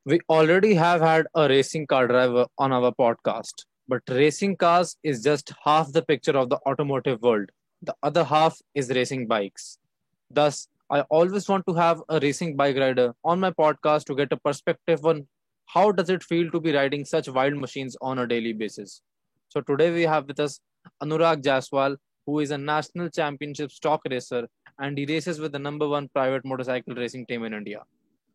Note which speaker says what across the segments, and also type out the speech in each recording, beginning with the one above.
Speaker 1: We already have had a racing car driver on our podcast, but racing cars is just half the picture of the automotive world. The other half is racing bikes. Thus, I always want to have a racing bike rider on my podcast to get a perspective on how does it feel to be riding such wild machines on a daily basis. So today we have with us Anurag Jaswal, who is a national championship stock racer and he races with the number one private motorcycle racing team in India.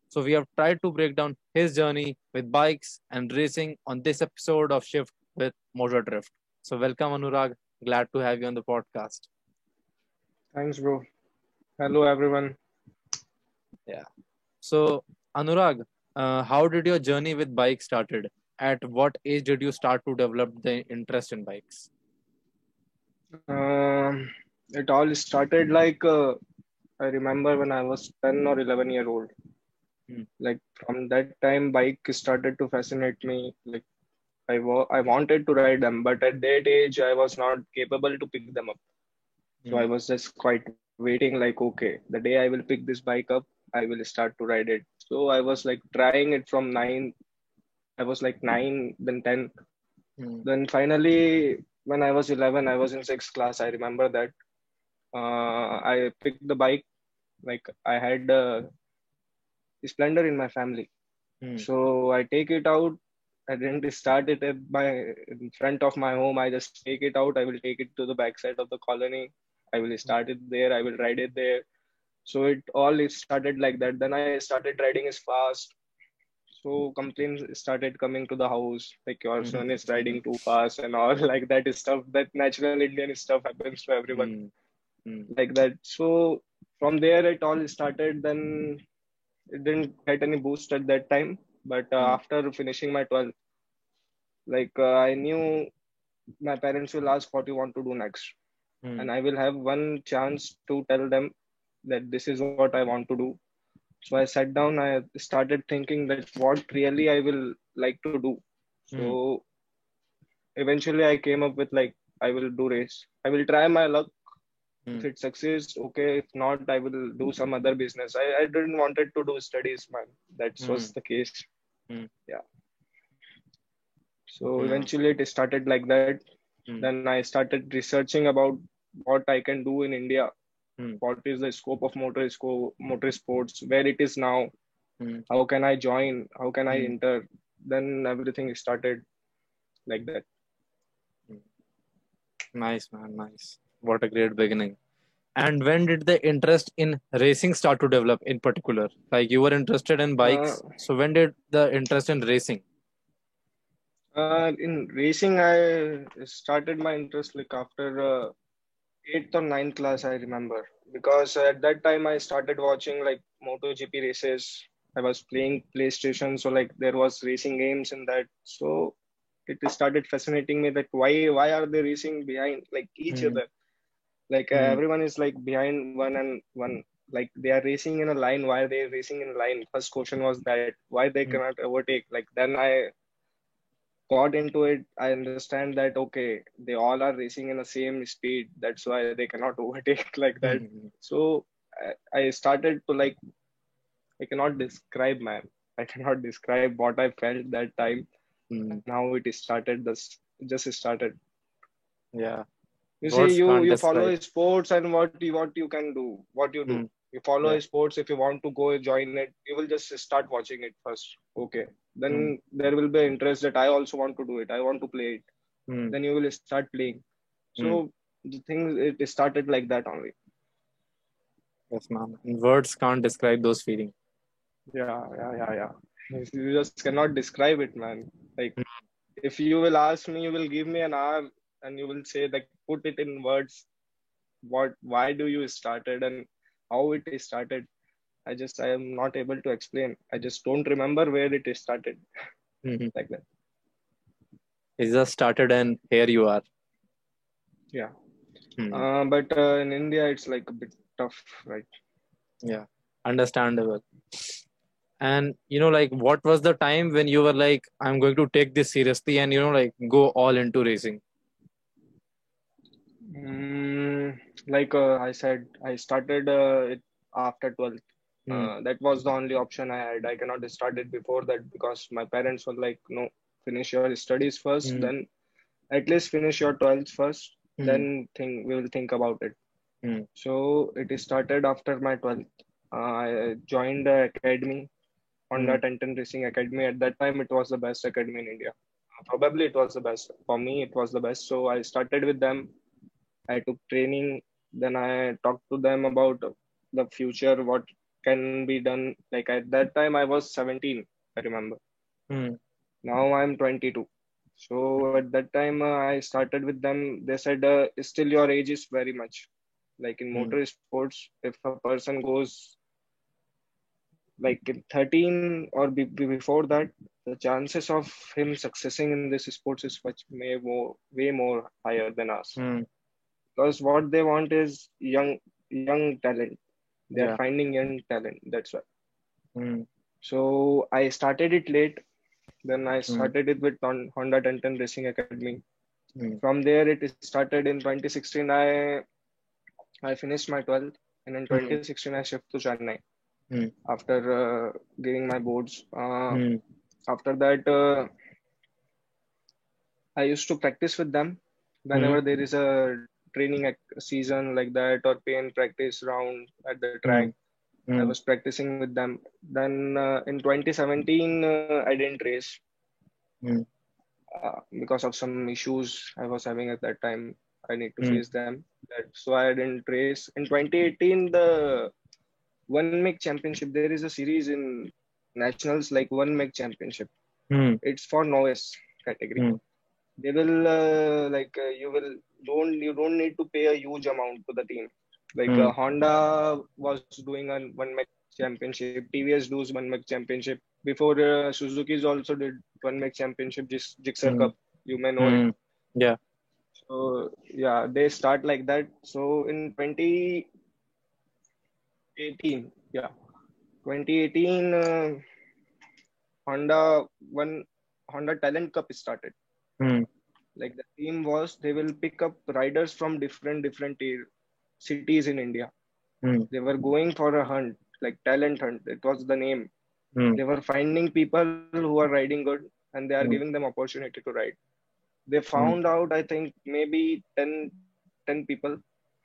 Speaker 1: So we have tried to break down his journey with bikes and racing on this episode of Shift with Motor Drift. So welcome Anurag. Glad to have you on the podcast.
Speaker 2: Thanks, bro. Hello, everyone.
Speaker 1: Yeah. So Anurag, how did your journey with bikes started? At what age did you start to develop the interest in bikes?
Speaker 2: It all started I remember when I was 10 or 11 year old.
Speaker 1: Hmm.
Speaker 2: Like from that time, bike started to fascinate me. Like I wanted to ride them, but at that age, I was not capable to pick them up. So I
Speaker 1: Hmm.
Speaker 2: was just quite waiting. Like, okay, the day I will pick this bike up, I will start to ride it. So I was like trying it from nine. I was like nine, then 10.
Speaker 1: Hmm.
Speaker 2: Then finally, when I was 11, I was in sixth class. I remember that I picked the bike. Like I had Splendor in my family,
Speaker 1: Hmm.
Speaker 2: so I take it out. I didn't start it at my in front of my home. I just take it out. I will take it to the backside of the colony. I will start it there. I will ride it there. So it started like that. Then I started riding as fast. So complaints started coming to the house, like your
Speaker 1: Hmm.
Speaker 2: son is riding too fast and all like that stuff. That natural Indian stuff happens to everyone
Speaker 1: Hmm. Hmm.
Speaker 2: like that. So from there it all started. Then it didn't get any boost at that time, but
Speaker 1: Hmm.
Speaker 2: after finishing my 12th, I knew my parents will ask what you want to do next,
Speaker 1: Hmm.
Speaker 2: and I will have one chance to tell them that this is what I want to do. So I sat down, I started thinking that what really I will like to do.
Speaker 1: Hmm.
Speaker 2: So eventually I came up with like I will do race. I will try my luck.
Speaker 1: Hmm.
Speaker 2: If it succeeds, okay. If not, I will do some other business. I didn't wanted to do studies, man. That
Speaker 1: Hmm.
Speaker 2: was the case.
Speaker 1: Hmm.
Speaker 2: Yeah. So
Speaker 1: Hmm.
Speaker 2: eventually it started like that.
Speaker 1: Hmm.
Speaker 2: Then I started researching about what I can do in India.
Speaker 1: Hmm.
Speaker 2: What is the scope of motor sports, where it is now,
Speaker 1: Hmm.
Speaker 2: how can I join, how can I
Speaker 1: Hmm.
Speaker 2: enter. Then everything started like that.
Speaker 1: Hmm. Nice, man. Nice. What a great beginning. And when did the interest in racing start to develop in particular? Like you were interested in
Speaker 2: uh,
Speaker 1: bikes. So when did the interest in racing?
Speaker 2: in racing, I started my interest like after eighth or ninth class, I remember, because at that time I started watching like MotoGP races. I was playing PlayStation, so like there was racing games in that. So it started fascinating me that why are they racing behind like each
Speaker 1: Hmm.
Speaker 2: other? Like
Speaker 1: Hmm.
Speaker 2: everyone is like behind one and one. Like they are racing in a line. Why are they racing in a line? First question was that why they
Speaker 1: Hmm.
Speaker 2: cannot overtake. Like then I got into it, I understand that okay, they all are racing in the same speed. That's why they cannot overtake like that.
Speaker 1: Hmm.
Speaker 2: So I started to like I cannot describe, man. I cannot describe what I felt that time
Speaker 1: Hmm.
Speaker 2: and how it started. This just started.
Speaker 1: Yeah.
Speaker 2: You see,
Speaker 1: Words
Speaker 2: you
Speaker 1: can't
Speaker 2: you follow
Speaker 1: describe.
Speaker 2: sports and what you can do, what you do.
Speaker 1: Hmm.
Speaker 2: You follow
Speaker 1: Yeah.
Speaker 2: sports. If you want to go join it, you will just start watching it first. Okay,
Speaker 1: Hmm.
Speaker 2: then there will be interest that I also want to do it. I want to play it.
Speaker 1: Hmm.
Speaker 2: Then you will start playing.
Speaker 1: Hmm.
Speaker 2: So the thing it started like that only.
Speaker 1: Yes, man. And words can't describe those feelings.
Speaker 2: Yeah. You just cannot describe it, man. Like if you will ask me, you will give me an hour and you will say like put it in words. Why do you started and how it is started? I am not able to explain. I just don't remember where it is started
Speaker 1: Hmm.
Speaker 2: like that.
Speaker 1: It just started and here you are.
Speaker 2: Yeah.
Speaker 1: Hmm.
Speaker 2: But in India, it's like a bit tough, right?
Speaker 1: Yeah. Understandable. And like what was the time when you were like, I'm going to take this seriously and like go all into racing?
Speaker 2: Mm, I said, I started it after 12th. That was the only option I had. I cannot start it before that because my parents were like, no, finish your studies first,
Speaker 1: mm,
Speaker 2: then at least finish your 12th first,
Speaker 1: mm,
Speaker 2: then we will think about it.
Speaker 1: mm,
Speaker 2: So it started after my 12th. I joined the academy, Honda
Speaker 1: mm,
Speaker 2: 1010 Racing Academy. At that time, it was the best academy in India. Probably it was the best. For me, it was the best. So I started with them. I took training. Then I talked to them about the future, what can be done. Like at that time, I was 17, I remember.
Speaker 1: mm,
Speaker 2: Now I'm 22. So at that time, I started with them. They said, still your age is very much. Like in
Speaker 1: mm,
Speaker 2: motor sports, if a person goes like in 13 or before that, the chances of him succeeding in this sports is way more higher than us.
Speaker 1: mm.
Speaker 2: Because what they want is young talent. They are
Speaker 1: Yeah.
Speaker 2: finding young talent. That's why.
Speaker 1: Mm,
Speaker 2: So I started it late. Then I
Speaker 1: mm,
Speaker 2: started it with Honda 1010 Racing Academy.
Speaker 1: mm,
Speaker 2: From there, it started in 2016. I finished my 12th, and in
Speaker 1: mm,
Speaker 2: 2016 I shifted to Chennai
Speaker 1: mm,
Speaker 2: after giving my boards.
Speaker 1: mm,
Speaker 2: After that, I used to practice with them
Speaker 1: mm,
Speaker 2: whenever there is a training season like that or pain practice round at the track.
Speaker 1: mm,
Speaker 2: I
Speaker 1: mm,
Speaker 2: was practicing with them. Then in 2017, I didn't race
Speaker 1: mm,
Speaker 2: because of some issues I was having at that time. I need to
Speaker 1: mm,
Speaker 2: face them. So I didn't race. In 2018, the One Make Championship, there is a series in nationals like One Make Championship.
Speaker 1: mm,
Speaker 2: It's for novice category.
Speaker 1: mm,
Speaker 2: They will you don't need to pay a huge amount to the team. Like
Speaker 1: mm,
Speaker 2: Honda was doing a One Make Championship, TVS does One Make Championship. Before Suzuki's also did One Make Championship, Gixxer
Speaker 1: mm,
Speaker 2: Cup. You may know it.
Speaker 1: mm. Yeah.
Speaker 2: So yeah, they start like that. So in 2018, 2018, Honda one Honda Talent Cup started.
Speaker 1: Mm,
Speaker 2: Like the theme was they will pick up riders from different cities in India.
Speaker 1: mm,
Speaker 2: They were going for a hunt, like talent hunt. It was the name.
Speaker 1: mm,
Speaker 2: They were finding people who are riding good and they are
Speaker 1: mm,
Speaker 2: giving them opportunity to ride. They
Speaker 1: mm,
Speaker 2: found out, I think, maybe 10 people,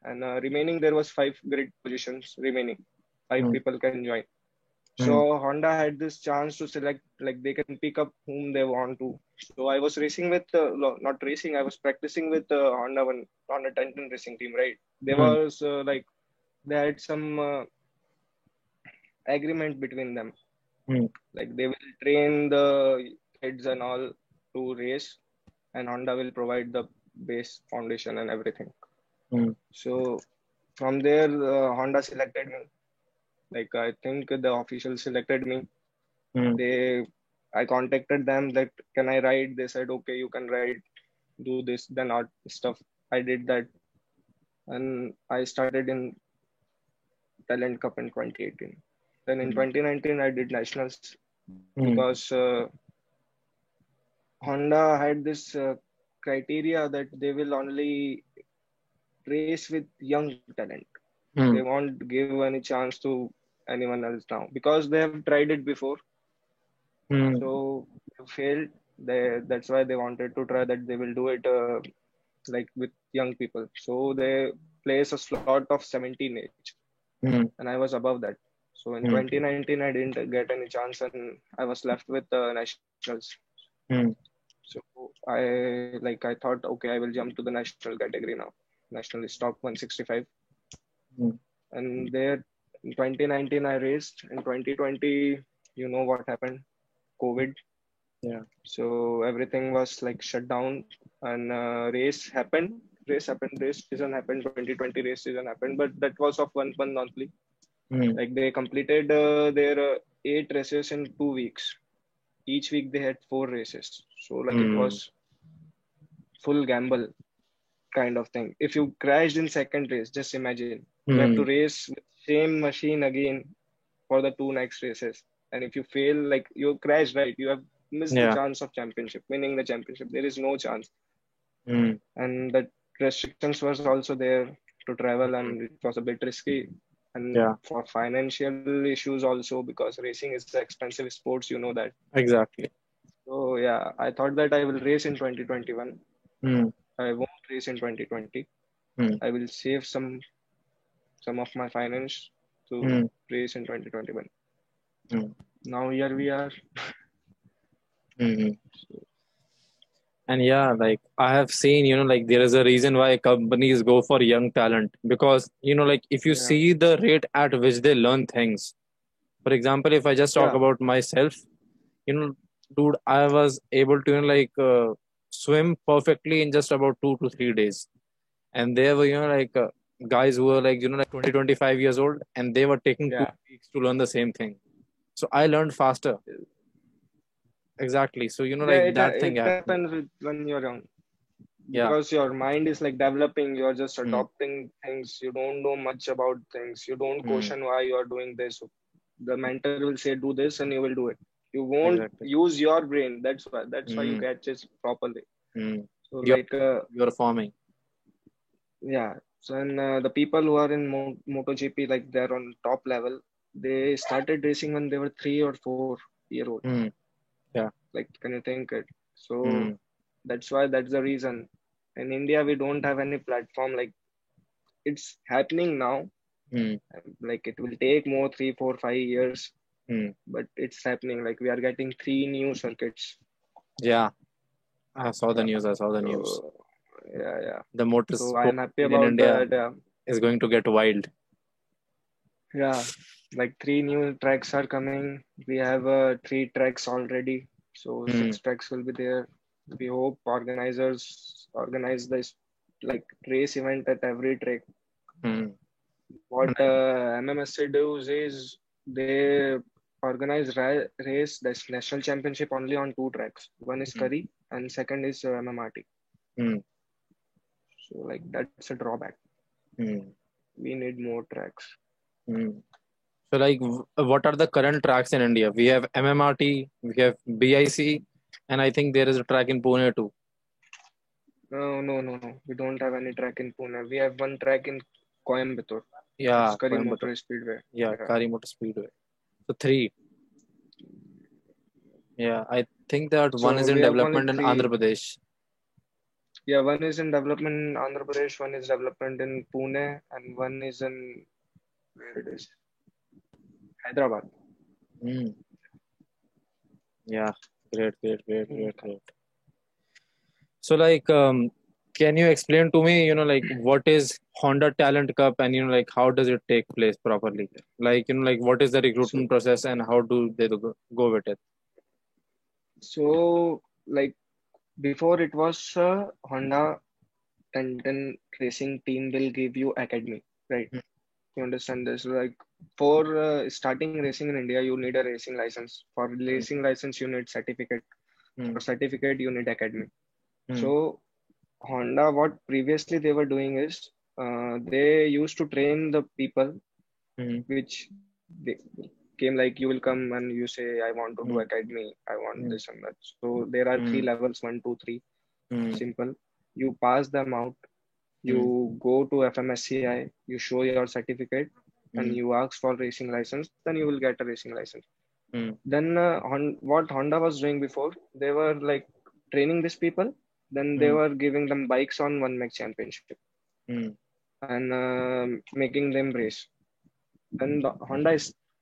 Speaker 2: and remaining there was five grid positions remaining. Five
Speaker 1: mm,
Speaker 2: people can join.
Speaker 1: mm,
Speaker 2: So Honda had this chance to select, like they can pick up whom they want to. So I was racing with, not racing, I was practicing with Honda 1010 racing team, right? There
Speaker 1: mm,
Speaker 2: was they had some agreement between them.
Speaker 1: mm,
Speaker 2: Like they will train the kids and all to race, and Honda will provide the base foundation and everything.
Speaker 1: mm,
Speaker 2: So from there, Honda selected me. Like I think the officials selected me.
Speaker 1: mm,
Speaker 2: They, I contacted them that can I ride? They said okay, you can ride, do this, then art stuff. I did that, and I started in Talent Cup in 2018. Then in
Speaker 1: mm,
Speaker 2: 2019, I did nationals
Speaker 1: mm,
Speaker 2: because Honda had this criteria that they will only race with young talent. They
Speaker 1: mm,
Speaker 2: won't give any chance to anyone else now because they have tried it before.
Speaker 1: mm.
Speaker 2: So they failed. That's why they wanted to try that they will do it like with young people. So they place a slot of 17 age,
Speaker 1: Mm,
Speaker 2: and I was above that. So in
Speaker 1: mm,
Speaker 2: 2019, I didn't get any chance, and I was left with nationals.
Speaker 1: mm,
Speaker 2: So I thought, okay, I will jump to the national category now. National is top 165,
Speaker 1: mm.
Speaker 2: and there in 2019 I raced. In 2020, you know what happened? COVID.
Speaker 1: Yeah.
Speaker 2: So everything was like shut down, and race happened. Race happened. Race season happened. 2020 race season happened, but that was of one month only.
Speaker 1: Mm,
Speaker 2: Like they completed their 8 races in 2 weeks. Each week they had 4 races. So like it
Speaker 1: mm,
Speaker 2: was full gamble kind of thing. If you crashed in second race, just imagine you have to
Speaker 1: mm.
Speaker 2: race with same machine again for the two next races. And if you fail, like you crash, right, you have missed the
Speaker 1: Yeah.
Speaker 2: chance of championship, winning the championship. There is no chance.
Speaker 1: Mm,
Speaker 2: And the restrictions was also there to travel,
Speaker 1: mm,
Speaker 2: and it was a bit risky. and
Speaker 1: Yeah,
Speaker 2: for financial issues also, because racing is an expensive sports, you know that.
Speaker 1: exactly.
Speaker 2: So yeah, I thought that I will race in 2021.
Speaker 1: Hmm.
Speaker 2: I won't race in 2020.
Speaker 1: Hmm.
Speaker 2: I will save some of my finance to
Speaker 1: Hmm.
Speaker 2: race in 2021.
Speaker 1: Hmm.
Speaker 2: Now here we are.
Speaker 1: Hmm. And yeah, like I have seen, like there is a reason why companies go for young talent because, like if you
Speaker 2: Yeah,
Speaker 1: see the rate at which they learn things. For example, if I just talk
Speaker 2: yeah,
Speaker 1: about myself, you know, dude, I was able to, swim perfectly in just about 2 to 3 days. And there were, guys who were like, 20, 25 years old and they were taking two
Speaker 2: yeah.
Speaker 1: weeks to learn the same thing. So I learned faster. Exactly. So,
Speaker 2: Yeah,
Speaker 1: like that thing
Speaker 2: it
Speaker 1: happened.
Speaker 2: happens with when you're young,
Speaker 1: Yeah.
Speaker 2: because your mind is like developing. You're just
Speaker 1: Hmm.
Speaker 2: adopting things. You don't know much about things. You don't
Speaker 1: Hmm.
Speaker 2: question why you are doing this. The mentor will say do this and you will do it. You won't
Speaker 1: Exactly.
Speaker 2: use your brain. That's why you
Speaker 1: Hmm.
Speaker 2: catch it properly.
Speaker 1: Hmm.
Speaker 2: So
Speaker 1: You're,
Speaker 2: like
Speaker 1: you're farming.
Speaker 2: yeah. So and the people who are in MotoGP, like they're on top level, they started racing when they were 3 or 4 year old.
Speaker 1: Hmm. Yeah.
Speaker 2: Like, can you think it? So
Speaker 1: Hmm.
Speaker 2: that's the reason. In India, we don't have any platform. Like, it's happening now.
Speaker 1: Hmm.
Speaker 2: Like, it will take more 3, 4, 5 years,
Speaker 1: Hmm.
Speaker 2: but it's happening. Like, we are getting 3 new circuits.
Speaker 1: Yeah. I saw the
Speaker 2: Yeah.
Speaker 1: news. I saw the news.
Speaker 2: So yeah, yeah.
Speaker 1: The
Speaker 2: So I
Speaker 1: motorsport
Speaker 2: am happy
Speaker 1: scene in
Speaker 2: about
Speaker 1: India
Speaker 2: that. Yeah.
Speaker 1: is going to get wild.
Speaker 2: Yeah. Like 3 new tracks are coming. We have 3 tracks already. So
Speaker 1: Hmm.
Speaker 2: 6 tracks will be there. We hope organizers organize this like race event at every track.
Speaker 1: Hmm.
Speaker 2: What
Speaker 1: Nice.
Speaker 2: MMSC does is they organize race this national championship only on 2 tracks. One is
Speaker 1: Hmm.
Speaker 2: Curry and second is MMRT.
Speaker 1: Hmm.
Speaker 2: So like that's a drawback.
Speaker 1: Hmm.
Speaker 2: We need more tracks.
Speaker 1: Hmm. So, like, what are the current tracks in India? We have MMRT, we have BIC, and I think there is a track in Pune too.
Speaker 2: No, no, no, no. We don't have any track in Pune. We have one track in Coimbatore. It's
Speaker 1: Yeah,
Speaker 2: Curry
Speaker 1: Coimbatore.
Speaker 2: Motor Speedway.
Speaker 1: Yeah,
Speaker 2: Yeah.
Speaker 1: Karimoto Speedway. So three. Yeah, I think that one is
Speaker 2: So
Speaker 1: in
Speaker 2: we have only
Speaker 1: development in Andhra
Speaker 2: three.
Speaker 1: Pradesh.
Speaker 2: Yeah, one is in development in Andhra Pradesh, one is development in Pune, and one is in where it is Hyderabad.
Speaker 1: Hmm. Yeah, great, great, great,
Speaker 2: Mm.
Speaker 1: great, great. So, like, can you explain to me, like, what is Honda Talent Cup and, like, how does it take place properly? Like, like, what is the
Speaker 2: So,
Speaker 1: recruitment process and how do they go with it?
Speaker 2: so like before it was Honda and then racing team will give you academy, right?
Speaker 1: Hmm.
Speaker 2: You understand this? Like for starting racing in India, you need a racing license. For racing license, you need certificate.
Speaker 1: Hmm.
Speaker 2: For certificate, you need academy.
Speaker 1: Hmm.
Speaker 2: So Honda, what previously they were doing is they used to train the people,
Speaker 1: Hmm.
Speaker 2: which they came like you will come and you say, I want to do
Speaker 1: Hmm.
Speaker 2: academy, I want
Speaker 1: Hmm.
Speaker 2: this and that. So there are three
Speaker 1: Hmm.
Speaker 2: levels, one, two, three.
Speaker 1: Hmm.
Speaker 2: Simple. You pass them out.
Speaker 1: Hmm.
Speaker 2: You go to FMSCI, you show your certificate, and
Speaker 1: Hmm.
Speaker 2: you ask for racing license, then you will get a racing license.
Speaker 1: Hmm.
Speaker 2: Then what Honda was doing before, they were like training these people, then they
Speaker 1: Hmm.
Speaker 2: were giving them bikes on one make championship
Speaker 1: Hmm.
Speaker 2: and making them race. Then the Honda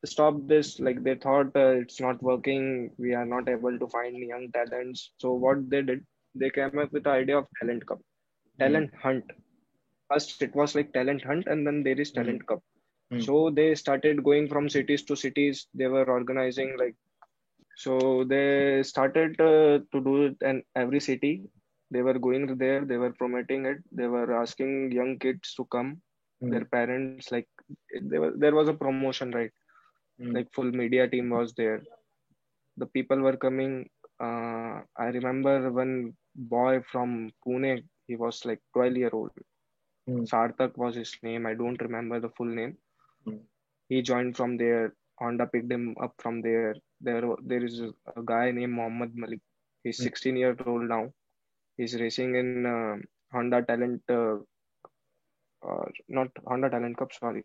Speaker 2: stopped this, like they thought it's not working, we are not able to find young talents. So what they did, they came up with the idea of talent cup,
Speaker 1: Hmm.
Speaker 2: talent hunt. First it was like talent hunt and then there is
Speaker 1: Hmm.
Speaker 2: talent cup.
Speaker 1: Hmm.
Speaker 2: So they started going from cities to cities. They were organizing like, so they started to do it in every city. They were going there, they were promoting it, they were asking young kids to come,
Speaker 1: Hmm.
Speaker 2: their parents, like there was a promotion, right?
Speaker 1: Hmm.
Speaker 2: Like full media team was there. The people were coming. I remember one boy from Pune, he was like 12-year-old.
Speaker 1: Hmm.
Speaker 2: Sarthak was his name. I don't remember the full name.
Speaker 1: Hmm.
Speaker 2: He joined from there. Honda picked him up from there. There is a guy named Mohammad Malik. He's
Speaker 1: Hmm.
Speaker 2: 16 years old now. He's racing in Honda Talent, not Honda Talent Cup, sorry.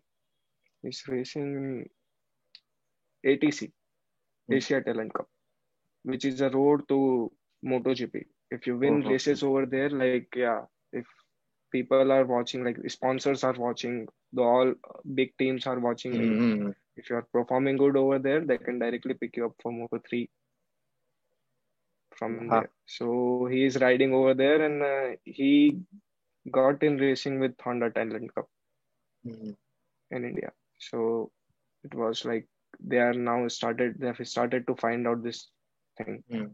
Speaker 2: He's racing in ATC,
Speaker 1: Hmm.
Speaker 2: Asia Talent Cup, which is a road to MotoGP. If you win
Speaker 1: Oh.
Speaker 2: races over there, like yeah, if people are watching, like sponsors are watching, the all big teams are watching. Like
Speaker 1: Hmm.
Speaker 2: if you are performing good over there, they can directly pick you up for Moto3 from
Speaker 1: Yeah.
Speaker 2: there. So he is riding over there, and he got in racing with Honda Talent Cup
Speaker 1: Hmm.
Speaker 2: in India. So it was like they have started to find out this thing.
Speaker 1: Hmm.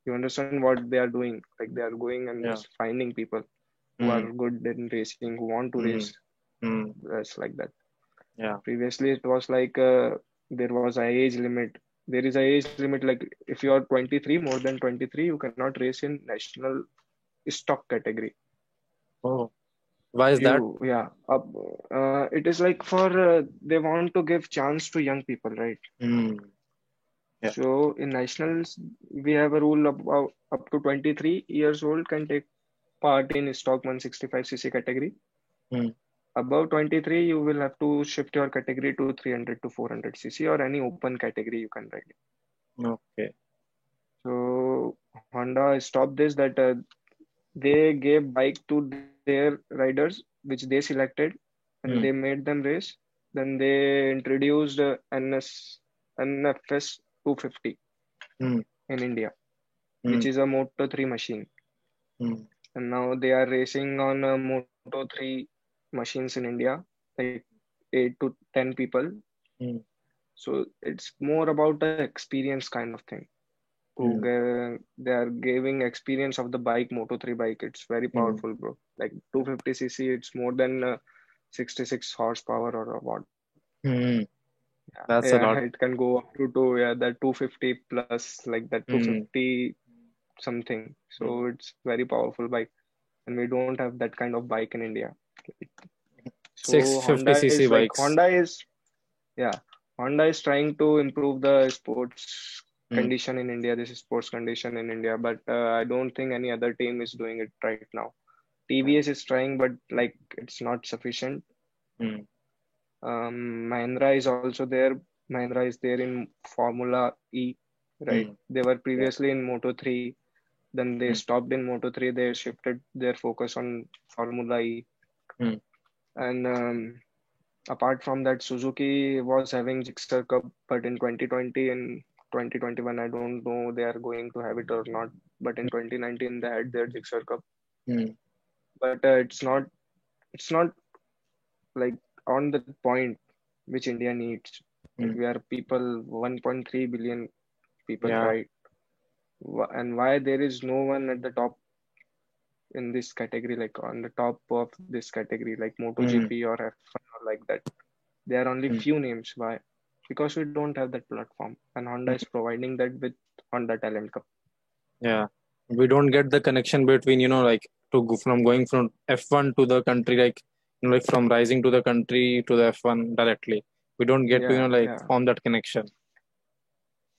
Speaker 2: You understand what they are doing? Like they are going and
Speaker 1: Yeah.
Speaker 2: just finding people who
Speaker 1: Hmm.
Speaker 2: are good in racing, who want to
Speaker 1: Hmm.
Speaker 2: race.
Speaker 1: Hmm.
Speaker 2: That's like that.
Speaker 1: Yeah.
Speaker 2: Previously, it was like there was a age limit. There is a age limit. Like if you are 23, more than 23, you cannot race in national stock category.
Speaker 1: Oh. Why is that?
Speaker 2: It is like for they want to give chance to young people, right?
Speaker 1: Hmm. Yeah.
Speaker 2: So in nationals, we have a rule about up to 23 years old can take part in stock 165cc category.
Speaker 1: Hmm.
Speaker 2: Above 23, you will have to shift your category to 300 to 400cc or any open category you can ride.
Speaker 1: Okay.
Speaker 2: So Honda stopped this that they gave bike to their riders, which they selected, and they
Speaker 1: Hmm.
Speaker 2: made them race. Then they introduced NFS 250
Speaker 1: Hmm.
Speaker 2: in India,
Speaker 1: Hmm.
Speaker 2: which is a Moto3 machine.
Speaker 1: Hmm.
Speaker 2: And now they are racing on Moto3 machines in India, like 8 to 10 people.
Speaker 1: Hmm.
Speaker 2: So it's more about the experience kind of thing.
Speaker 1: Hmm.
Speaker 2: They are giving experience of the bike, Moto3 bike. It's very
Speaker 1: Hmm.
Speaker 2: powerful, bro. Like 250cc, it's more than 66 horsepower or what.
Speaker 1: Hmm. That's a
Speaker 2: Yeah,
Speaker 1: lot.
Speaker 2: it can go up to yeah, that 250 plus, like that
Speaker 1: Hmm.
Speaker 2: 250 something.
Speaker 1: Hmm.
Speaker 2: So it's very powerful bike, and we don't have that kind of bike in India. So
Speaker 1: 650 cc bikes.
Speaker 2: Yeah, Honda is trying to improve the sports
Speaker 1: Hmm.
Speaker 2: condition in India. This is sports condition in India, but I don't think any other team is doing it right now. TVS is trying, but like it's not sufficient.
Speaker 1: Hmm.
Speaker 2: Mahindra is also there. Mahindra is there in Formula E, right?
Speaker 1: Hmm.
Speaker 2: They were
Speaker 1: Yeah.
Speaker 2: previously in Moto3. Then they
Speaker 1: Hmm.
Speaker 2: stopped in Moto3. They shifted their focus on Formula E.
Speaker 1: Hmm.
Speaker 2: And apart from that, Suzuki was having Gixxer Cup, but in 2020 and 2021, I don't know they are going to have it or not. But in 2019, they had their Gixxer Cup.
Speaker 1: Hmm.
Speaker 2: But it's not like on the point which India needs. Like
Speaker 1: Hmm.
Speaker 2: we are people, 1.3 billion people,
Speaker 1: Yeah.
Speaker 2: right? And why there is no one at the top in this category, like on the top of this category, like
Speaker 1: Hmm.
Speaker 2: MotoGP or F1 or like that. There are only
Speaker 1: Hmm.
Speaker 2: few names. Why? Because we don't have that platform, and Honda is providing that with Honda Talent Cup.
Speaker 1: Yeah. We don't get the connection between, like to go from going from F1 to the country, like, like from rising to the country to the F1 directly. We don't get to,
Speaker 2: Yeah,
Speaker 1: like
Speaker 2: yeah.
Speaker 1: form that connection.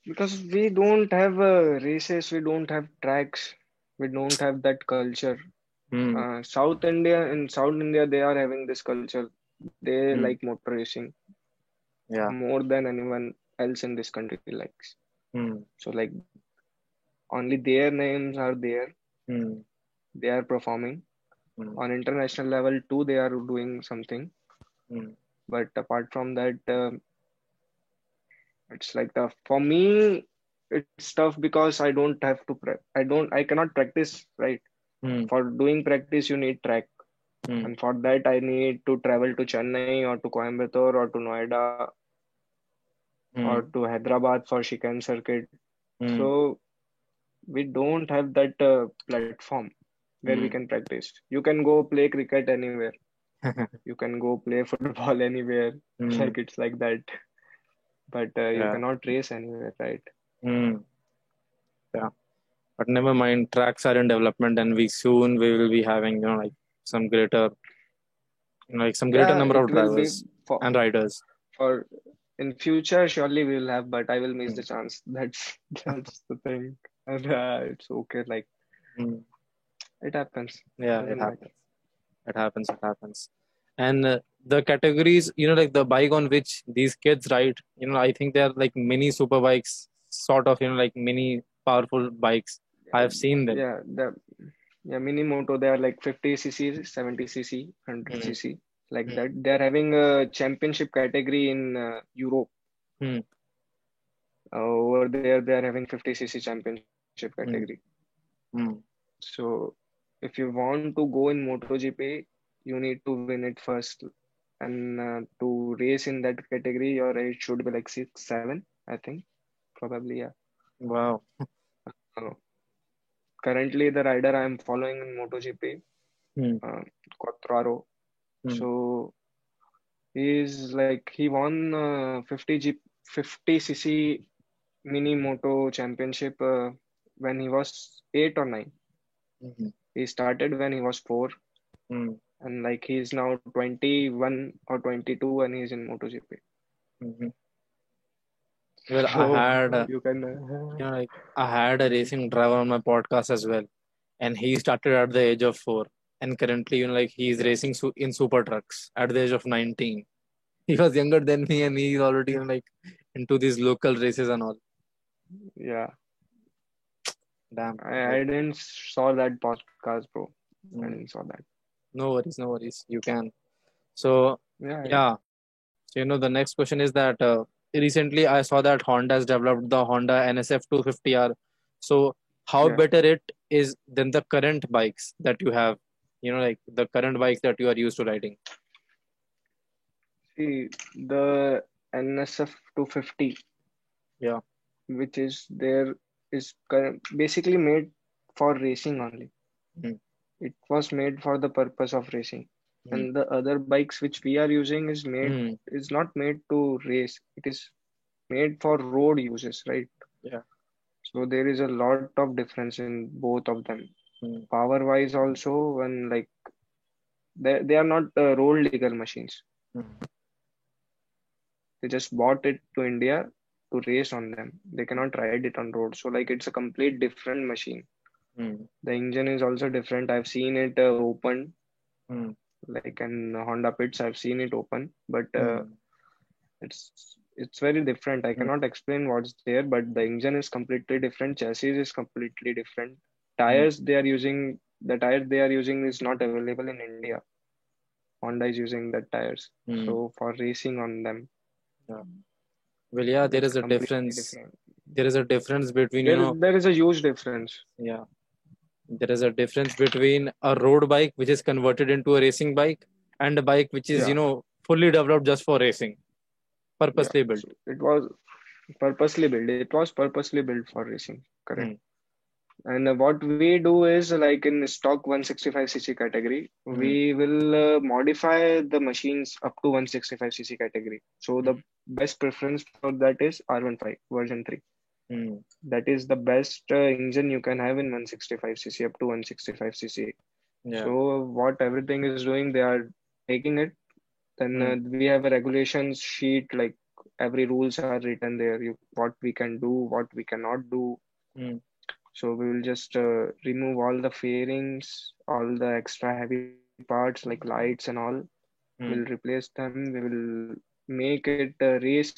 Speaker 2: Because we don't have races, we don't have tracks, we don't have that culture.
Speaker 1: Hmm.
Speaker 2: In South India, they are having this culture. They
Speaker 1: Hmm.
Speaker 2: like motor racing
Speaker 1: Yeah.
Speaker 2: more than anyone else in this country likes.
Speaker 1: Hmm.
Speaker 2: So like only their names are there.
Speaker 1: Hmm.
Speaker 2: They are performing
Speaker 1: Hmm.
Speaker 2: on international level too. They are doing something.
Speaker 1: Hmm.
Speaker 2: But apart from that, it's like tough for me. It's tough because I don't have to I cannot practice, right?
Speaker 1: Hmm.
Speaker 2: For doing practice, you need track,
Speaker 1: Hmm.
Speaker 2: and for that, I need to travel to Chennai or to Coimbatore or to Noida or
Speaker 1: Hmm.
Speaker 2: to Hyderabad for Shikan circuit.
Speaker 1: Hmm.
Speaker 2: So we don't have that platform where we
Speaker 1: Hmm.
Speaker 2: can practice. You can go play cricket anywhere. You can go play football anywhere.
Speaker 1: Hmm.
Speaker 2: Like it's like that. But you
Speaker 1: Yeah.
Speaker 2: cannot race anywhere, right?
Speaker 1: Hmm. Yeah. But never mind. Tracks are in development, and we will be having, like some greater, some greater
Speaker 2: Yeah,
Speaker 1: number
Speaker 2: it
Speaker 1: of
Speaker 2: will be
Speaker 1: drivers
Speaker 2: for
Speaker 1: and riders.
Speaker 2: for in future. Surely we will have, but I will miss
Speaker 1: Hmm.
Speaker 2: the chance. That's the thing, and it's okay. Like
Speaker 1: Hmm.
Speaker 2: it happens.
Speaker 1: Yeah, it
Speaker 2: Doesn't matter.
Speaker 1: happens. It happens. It happens. And the categories, like the bike on which these kids ride, I think they're like mini super bikes, sort of, like mini powerful bikes. I've seen them.
Speaker 2: Yeah, mini moto, they are like 50 cc, 70 cc, 100
Speaker 1: Hmm.
Speaker 2: cc, like
Speaker 1: Hmm.
Speaker 2: that. They are having a championship category in Europe.
Speaker 1: Hmm.
Speaker 2: Over there, they are having 50 cc championship category.
Speaker 1: Hmm. Hmm.
Speaker 2: So if you want to go in MotoGP, you need to win it first. And to race in that category, your age should be like 6, 7, I think. Probably, yeah.
Speaker 1: Wow.
Speaker 2: Uh, Currently, the rider I am following in MotoGP,
Speaker 1: Hmm.
Speaker 2: uh, Quartararo.
Speaker 1: Hmm.
Speaker 2: So he won 50 cc mini moto championship when he was 8 or 9.
Speaker 1: Hmm.
Speaker 2: He started when he was 4,
Speaker 1: Hmm.
Speaker 2: and like he's now 21 or 22 and he's in MotoGP.
Speaker 1: Hmm. Well, I
Speaker 2: So
Speaker 1: had,
Speaker 2: you can,
Speaker 1: like I had a racing driver on my podcast as well, and he started at the age of 4, and currently, like he's
Speaker 2: yeah,
Speaker 1: racing in super trucks at the age of 19. He was younger than me, and he's already, like into these local races and all.
Speaker 2: yeah.
Speaker 1: Damn.
Speaker 2: I didn't saw that podcast, bro. I
Speaker 1: Mm.
Speaker 2: didn't saw that.
Speaker 1: No worries, no worries. You can. So,
Speaker 2: Yeah,
Speaker 1: yeah. So, the next question is that recently I saw that Honda has developed the Honda NSF 250R. So, how
Speaker 2: yeah.
Speaker 1: better it is than the current bikes that you have? Like the current bikes that you are used to riding.
Speaker 2: See, the NSF 250,
Speaker 1: Yeah.
Speaker 2: which is there, is basically made for racing only.
Speaker 1: Mm.
Speaker 2: It was made for the purpose of racing.
Speaker 1: Mm.
Speaker 2: And the other bikes which we are using
Speaker 1: Mm.
Speaker 2: is not made to race. It is made for road uses, right?
Speaker 1: Yeah.
Speaker 2: So there is a lot of difference in both of them.
Speaker 1: Mm.
Speaker 2: Power wise also, when like they are not road legal machines.
Speaker 1: Mm.
Speaker 2: They just bought it to India to race on them. They cannot ride it on road. So like it's a complete different machine.
Speaker 1: Mm.
Speaker 2: The engine is also different. I've seen it open,
Speaker 1: Mm.
Speaker 2: like in Honda pits. I've seen it open, but
Speaker 1: Mm.
Speaker 2: it's very different. I
Speaker 1: Mm.
Speaker 2: cannot explain what's there, but the engine is completely different. Chassis is completely different.
Speaker 1: Mm.
Speaker 2: The tires they are using is not available in India. Honda is using that tires.
Speaker 1: Mm.
Speaker 2: So for racing on them,
Speaker 1: Yeah. Well, yeah, there
Speaker 2: it's
Speaker 1: is a
Speaker 2: completely
Speaker 1: difference.
Speaker 2: different.
Speaker 1: There is a difference between,
Speaker 2: There is a huge difference.
Speaker 1: yeah, there is a difference between a road bike which is converted into a racing bike and a bike which is,
Speaker 2: Yeah,
Speaker 1: fully developed just for racing,
Speaker 2: yeah.
Speaker 1: purposely built.
Speaker 2: So it was purposely built. It was purposely built for racing. Correct.
Speaker 1: Hmm.
Speaker 2: And what we do is like in stock 165 cc category,
Speaker 1: Hmm.
Speaker 2: we will modify the machines up to 165 cc category. So the best preference for that is R15 version 3.
Speaker 1: Hmm.
Speaker 2: That is the best engine you can have in 165 cc up to 165 cc.
Speaker 1: Yeah.
Speaker 2: So what everything is doing, they are taking it. Then
Speaker 1: Hmm.
Speaker 2: we have a regulations sheet, like every rules are written there. What we can do, what we cannot do.
Speaker 1: Hmm.
Speaker 2: So we will just remove all the fairings, all the extra heavy parts like lights and all. We'll
Speaker 1: Hmm.
Speaker 2: replace them. We will make it a race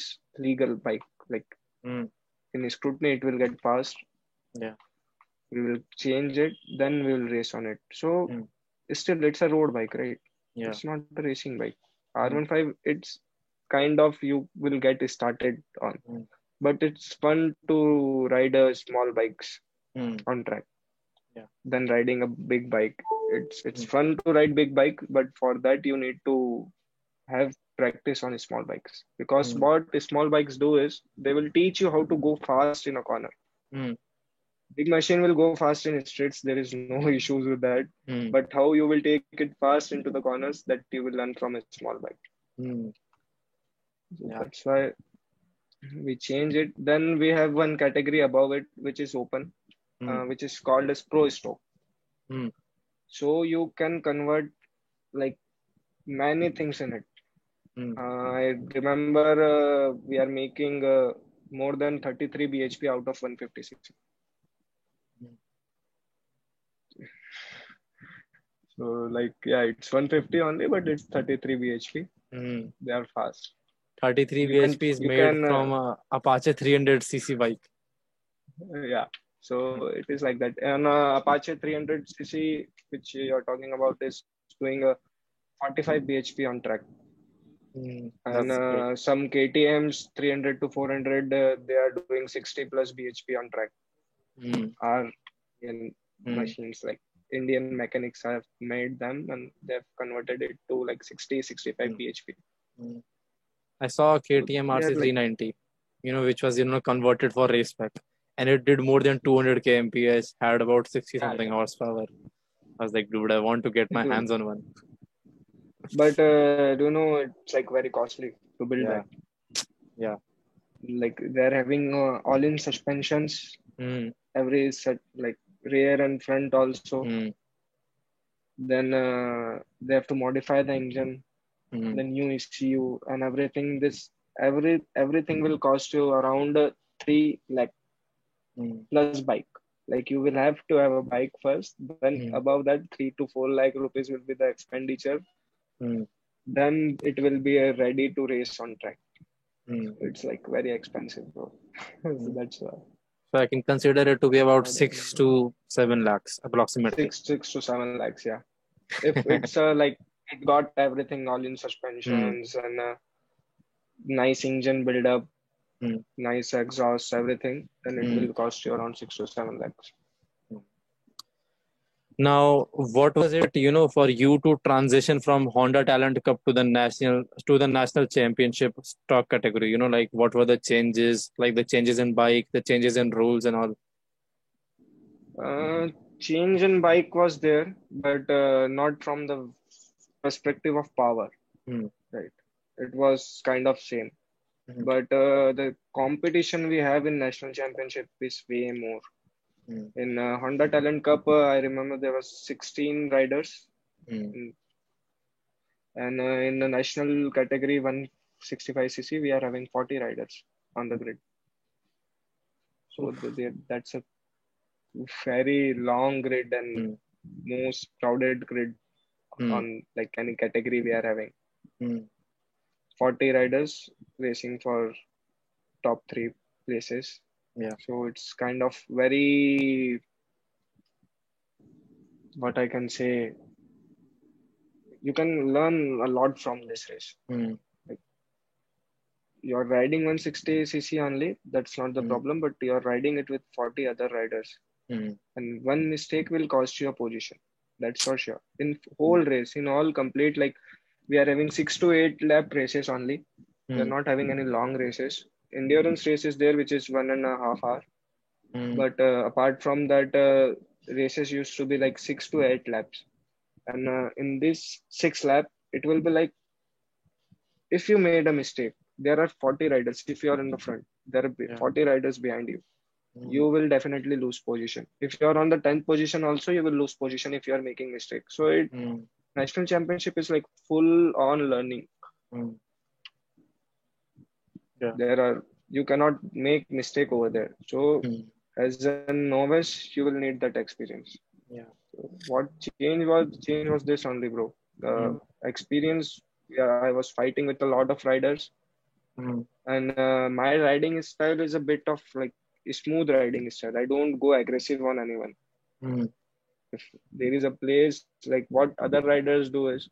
Speaker 2: legal bike. Like
Speaker 1: Hmm.
Speaker 2: in scrutiny, it will get passed.
Speaker 1: Yeah.
Speaker 2: We will change it, then we will race on it. So
Speaker 1: Hmm.
Speaker 2: still, it's a road bike, right?
Speaker 1: Yeah.
Speaker 2: It's not a racing bike.
Speaker 1: Hmm.
Speaker 2: R15, it's kind of you will get started on,
Speaker 1: Hmm.
Speaker 2: but it's fun to ride a small bikes
Speaker 1: Hmm.
Speaker 2: on track
Speaker 1: Yeah.
Speaker 2: than riding a big bike. It's
Speaker 1: Hmm.
Speaker 2: fun to ride big bike, but for that you need to have practice on small bikes. Because
Speaker 1: Hmm.
Speaker 2: what small bikes do is they will teach you how to go fast in a corner.
Speaker 1: Hmm.
Speaker 2: Big machine will go fast in streets. There is no issues with that.
Speaker 1: Hmm.
Speaker 2: But how you will take it fast into the corners, that you will learn from a small bike.
Speaker 1: Hmm.
Speaker 2: So
Speaker 1: Yeah.
Speaker 2: that's why we change it. Then we have one category above it, which is open,
Speaker 1: Hmm.
Speaker 2: which is called as Pro Stock.
Speaker 1: Hmm.
Speaker 2: So you can convert like many things in it.
Speaker 1: Hmm.
Speaker 2: I remember we are making more than 33 bhp out of 156.
Speaker 1: Hmm.
Speaker 2: So like yeah, it's 150 only, but it's 33 bhp.
Speaker 1: Mm.
Speaker 2: They are fast.
Speaker 1: 33
Speaker 2: You can
Speaker 1: bhp is
Speaker 2: you
Speaker 1: made
Speaker 2: can
Speaker 1: from a Apache 300cc bike.
Speaker 2: yeah.
Speaker 1: Mm.
Speaker 2: So it is like that. And Apache 300cc, which you're talking about, is doing a 45 bhp on track.
Speaker 1: Mm.
Speaker 2: And
Speaker 1: That's great.
Speaker 2: some KTM's 300 to 400, they are doing 60 plus bhp on track.
Speaker 1: Mm.
Speaker 2: Are in
Speaker 1: Mm.
Speaker 2: machines like Indian mechanics have made them and they've converted it to like 60, 65
Speaker 1: Mm.
Speaker 2: bhp.
Speaker 1: Mm. I saw a
Speaker 2: So
Speaker 1: KTM
Speaker 2: they are like,
Speaker 1: RC390, which was, converted for race pack. And it did more than 200 kmph, had about 60
Speaker 2: yeah,
Speaker 1: something
Speaker 2: yeah,
Speaker 1: horsepower. I was like, dude, I want to get
Speaker 2: it
Speaker 1: my
Speaker 2: will.
Speaker 1: hands on one.
Speaker 2: But do you know it's like very costly to build
Speaker 1: Yeah,
Speaker 2: that.
Speaker 1: yeah.
Speaker 2: Like they're having all-in suspensions,
Speaker 1: Mm.
Speaker 2: every set like rear and front also.
Speaker 1: Mm.
Speaker 2: Then they have to modify the engine,
Speaker 1: Mm.
Speaker 2: the new ECU and everything. Everything will cost you around 3 lakh
Speaker 1: Mm.
Speaker 2: plus bike. Like you will have to have a bike first. Then
Speaker 1: Mm.
Speaker 2: above that, 3 to 4 lakh rupees will be the expenditure.
Speaker 1: Mm.
Speaker 2: Then it will be ready to race on track.
Speaker 1: Mm.
Speaker 2: It's like very expensive, bro. So
Speaker 1: Mm.
Speaker 2: that's why.
Speaker 1: So I can consider it to be about
Speaker 2: I
Speaker 1: 6
Speaker 2: don't
Speaker 1: to 7 lakhs approximately.
Speaker 2: 6 to 7 lakhs, yeah. If it's like it got everything all in
Speaker 1: Mm.
Speaker 2: suspensions and nice engine build up,
Speaker 1: Mm.
Speaker 2: nice exhaust, everything, then it
Speaker 1: Mm.
Speaker 2: will cost you around 6 to 7 lakhs.
Speaker 1: Now, what was it, for you to transition from Honda Talent Cup to the national championship stock category? Like what were the changes, like the changes in bike, the changes in rules and all?
Speaker 2: Uh, Change in bike was there, but not from the perspective of power,
Speaker 1: Mm.
Speaker 2: right? It was kind of same,
Speaker 1: Mm.
Speaker 2: but the competition we have in national championship is way more.
Speaker 1: Mm.
Speaker 2: In Honda Talent Cup, I remember there was 16 riders,
Speaker 1: Mm.
Speaker 2: in, and in the national category 165cc, we are having 40 riders on the grid. So
Speaker 1: Oof.
Speaker 2: that's a very long grid and
Speaker 1: Mm.
Speaker 2: most crowded grid
Speaker 1: Mm.
Speaker 2: on like any category we are having.
Speaker 1: Mm.
Speaker 2: 40 riders racing for top three places.
Speaker 1: Yeah.
Speaker 2: So it's kind of very, what I can say, you can learn a lot from this race.
Speaker 1: Mm.
Speaker 2: Like you're riding 160cc only, that's not the
Speaker 1: Mm.
Speaker 2: problem, but you're riding it with 40 other riders.
Speaker 1: Mm.
Speaker 2: And one mistake will cost you a position. That's for sure. In
Speaker 1: Mm.
Speaker 2: whole race, in all complete, like we are having 6 to 8 lap races only. We are
Speaker 1: Mm.
Speaker 2: not having any long races. Endurance race is there, which is 1.5 hours.
Speaker 1: Mm.
Speaker 2: But apart from that, races used to be like 6 to 8 laps. And in this 6 lap, it will be like if you made a mistake, there are 40 riders. If you are in the front, there are
Speaker 1: Yeah.
Speaker 2: 40 riders behind you.
Speaker 1: Mm.
Speaker 2: You will definitely lose position. If you are on the 10th position, also you will lose position if you are making mistake. So
Speaker 1: Mm.
Speaker 2: national championship is like full on learning.
Speaker 1: Mm. Yeah.
Speaker 2: There are you cannot make mistake over there. So
Speaker 1: Mm.
Speaker 2: as a novice, you will need that experience.
Speaker 1: Yeah.
Speaker 2: So what change was this only, bro. The
Speaker 1: Mm.
Speaker 2: experience. Yeah, I was fighting with a lot of riders,
Speaker 1: Mm.
Speaker 2: and my riding style is a bit of like smooth riding style. I don't go aggressive on anyone.
Speaker 1: Mm.
Speaker 2: If there is a place like what other riders do is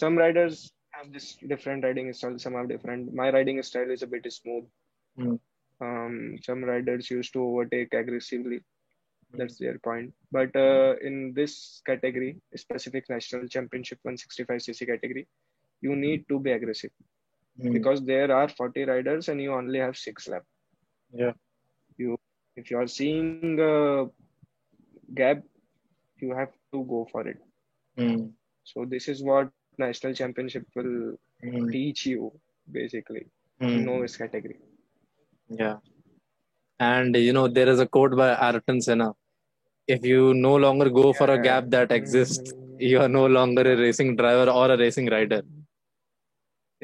Speaker 2: some riders have this different riding style, some have different. My riding style is a bit smooth.
Speaker 1: Mm.
Speaker 2: Some riders used to overtake aggressively.
Speaker 1: Mm.
Speaker 2: That's their point. But in this category, specific national championship 165cc category, you need to be aggressive
Speaker 1: Mm.
Speaker 2: because there are 40 riders and you only have 6 laps.
Speaker 1: Yeah.
Speaker 2: You, if you are seeing a gap, you have to go for it.
Speaker 1: Mm.
Speaker 2: So this is what national championship will
Speaker 1: Mm.
Speaker 2: teach you basically in
Speaker 1: Mm.
Speaker 2: novice category.
Speaker 1: Yeah. And there is a quote by Ayrton Senna. If you no longer go for a
Speaker 2: Yeah,
Speaker 1: gap that exists, you are no longer a
Speaker 2: yeah,
Speaker 1: racing driver or a racing rider.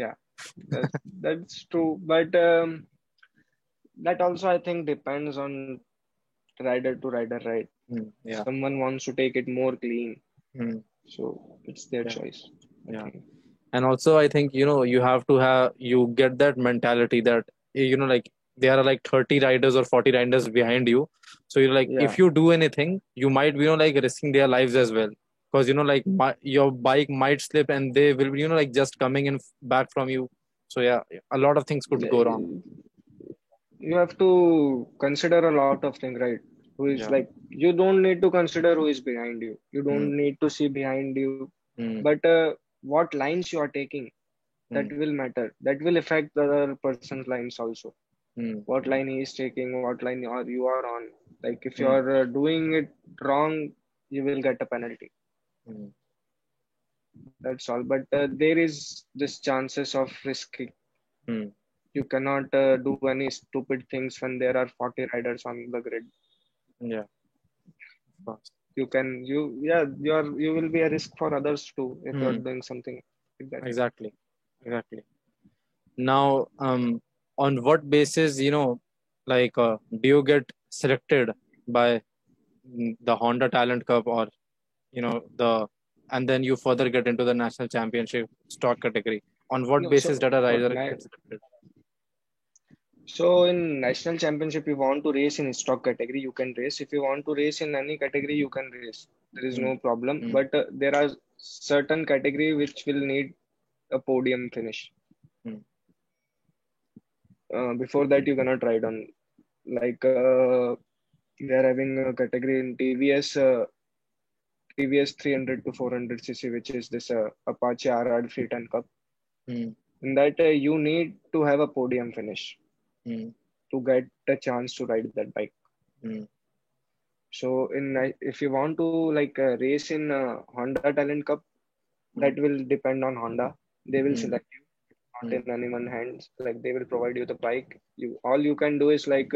Speaker 2: yeah. That, that's true. But that also I think depends on rider to rider, right?
Speaker 1: Mm. Yeah.
Speaker 2: Someone wants to take it more clean.
Speaker 1: Mm.
Speaker 2: So it's their
Speaker 1: Yeah.
Speaker 2: choice, I
Speaker 1: Yeah.
Speaker 2: think.
Speaker 1: And also, I think, you have to you get that mentality that, like there are like 30 riders or 40 riders behind you. So, like, if
Speaker 2: Yeah,
Speaker 1: you do anything, you might be, like risking their lives as well. Because, like your bike might slip and they will be, like just coming in back from you. So, yeah, a lot of things could go wrong.
Speaker 2: you have to consider a lot of things, right? Who is
Speaker 1: Yeah.
Speaker 2: like, you don't need to consider who is behind you. You
Speaker 1: Mm,
Speaker 2: don't need to see behind you,
Speaker 1: mm,
Speaker 2: but what lines you are taking, that
Speaker 1: mm,
Speaker 2: will matter. That will affect the other person's lines also.
Speaker 1: mm,
Speaker 2: What line he is taking, what line are you are on. Like if you
Speaker 1: mm,
Speaker 2: are doing it wrong, you will get a penalty.
Speaker 1: mm,
Speaker 2: That's all. But there is this chances of risking.
Speaker 1: mm.
Speaker 2: You cannot do any stupid things when there are 40 riders on the grid.
Speaker 1: Yeah, of course.
Speaker 2: You will be a risk for others too if you are
Speaker 1: Mm,
Speaker 2: doing something like that.
Speaker 1: exactly. Exactly. Now, on what basis, like, do you get selected by the Honda Talent Cup, or the and then you further get into the national championship stock category? On what
Speaker 2: No,
Speaker 1: basis
Speaker 2: so
Speaker 1: does a
Speaker 2: for
Speaker 1: rider
Speaker 2: na-
Speaker 1: get selected?
Speaker 2: so in national championship, you want to race in stock category, you can race. If you want to race in any category, you can race. There is no
Speaker 1: Mm,
Speaker 2: problem.
Speaker 1: mm,
Speaker 2: But there are certain category which will need a podium finish.
Speaker 1: mm,
Speaker 2: Before that, you cannot ride on. Like we are having a category in TVS 300 to 400 cc, which is this Apache RR Freetown Cup.
Speaker 1: mm,
Speaker 2: In that, you need to have a podium finish
Speaker 1: mm,
Speaker 2: to get a chance to ride that bike.
Speaker 1: mm,
Speaker 2: So, if you want to like race in Honda Talent Cup, that
Speaker 1: mm,
Speaker 2: will depend on Honda. They will
Speaker 1: mm,
Speaker 2: select you, not
Speaker 1: mm,
Speaker 2: in anyone's hands. Like they will provide you the bike. You all you can do is like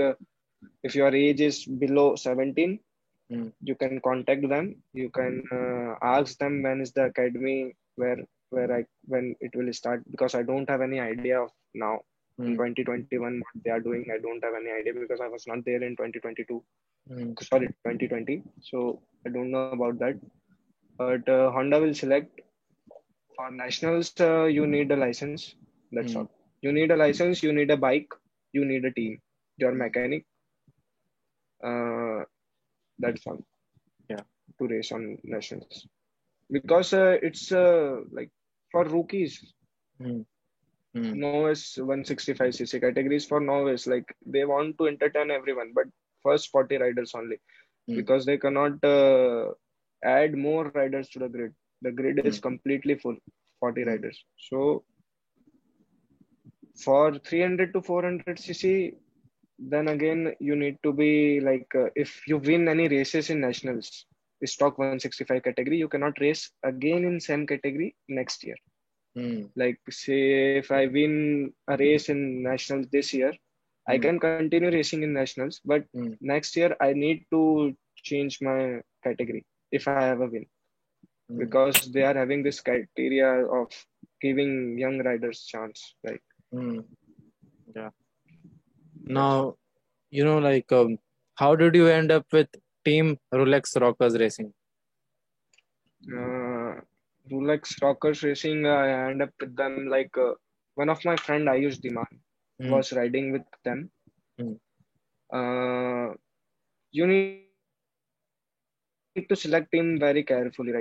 Speaker 2: if your age is below 17,
Speaker 1: mm,
Speaker 2: you can contact them. You can ask them when is the academy where I when it will start, because I don't have any idea of now in
Speaker 1: mm,
Speaker 2: 2021 what they are doing. I don't have any idea because I was not there in 2022.
Speaker 1: mm,
Speaker 2: Sorry, 2020. So I don't know about that. But Honda will select for nationals. You need a license. That's all.
Speaker 1: mm,
Speaker 2: You need a license. You need a bike. You need a team. Your
Speaker 1: mm.
Speaker 2: mechanic. Uh, that's all
Speaker 1: Yeah.
Speaker 2: to race on nationals. Because it's like for rookies.
Speaker 1: Mm, mm,
Speaker 2: Novice 165 cc categories for novice. Like they want to entertain everyone, but first 40 riders only,
Speaker 1: mm,
Speaker 2: because they cannot add more riders to the grid. The grid is
Speaker 1: mm,
Speaker 2: completely full, 40
Speaker 1: mm,
Speaker 2: riders. So for 300 to 400 cc, then again you need to be like if you win any races in nationals, stock 165 category, you cannot race again in same category next year.
Speaker 1: mm,
Speaker 2: Like say if I win a race in nationals this year, I
Speaker 1: mm,
Speaker 2: can continue racing in nationals, but
Speaker 1: mm,
Speaker 2: next year I need to change my category if I have a win,
Speaker 1: mm,
Speaker 2: because they are having this criteria of giving young riders chance. Like
Speaker 1: mm. Yeah.
Speaker 2: that's all.
Speaker 1: Now, like, how did you end up with Team Rolex Rockers Racing?
Speaker 2: Uh, Rolex Rockers Racing, I end up with them like one of my friend Ayush Diman
Speaker 1: Mm,
Speaker 2: was riding with them.
Speaker 1: mm,
Speaker 2: You need to select team very carefully, right? You have to be comfortable with them.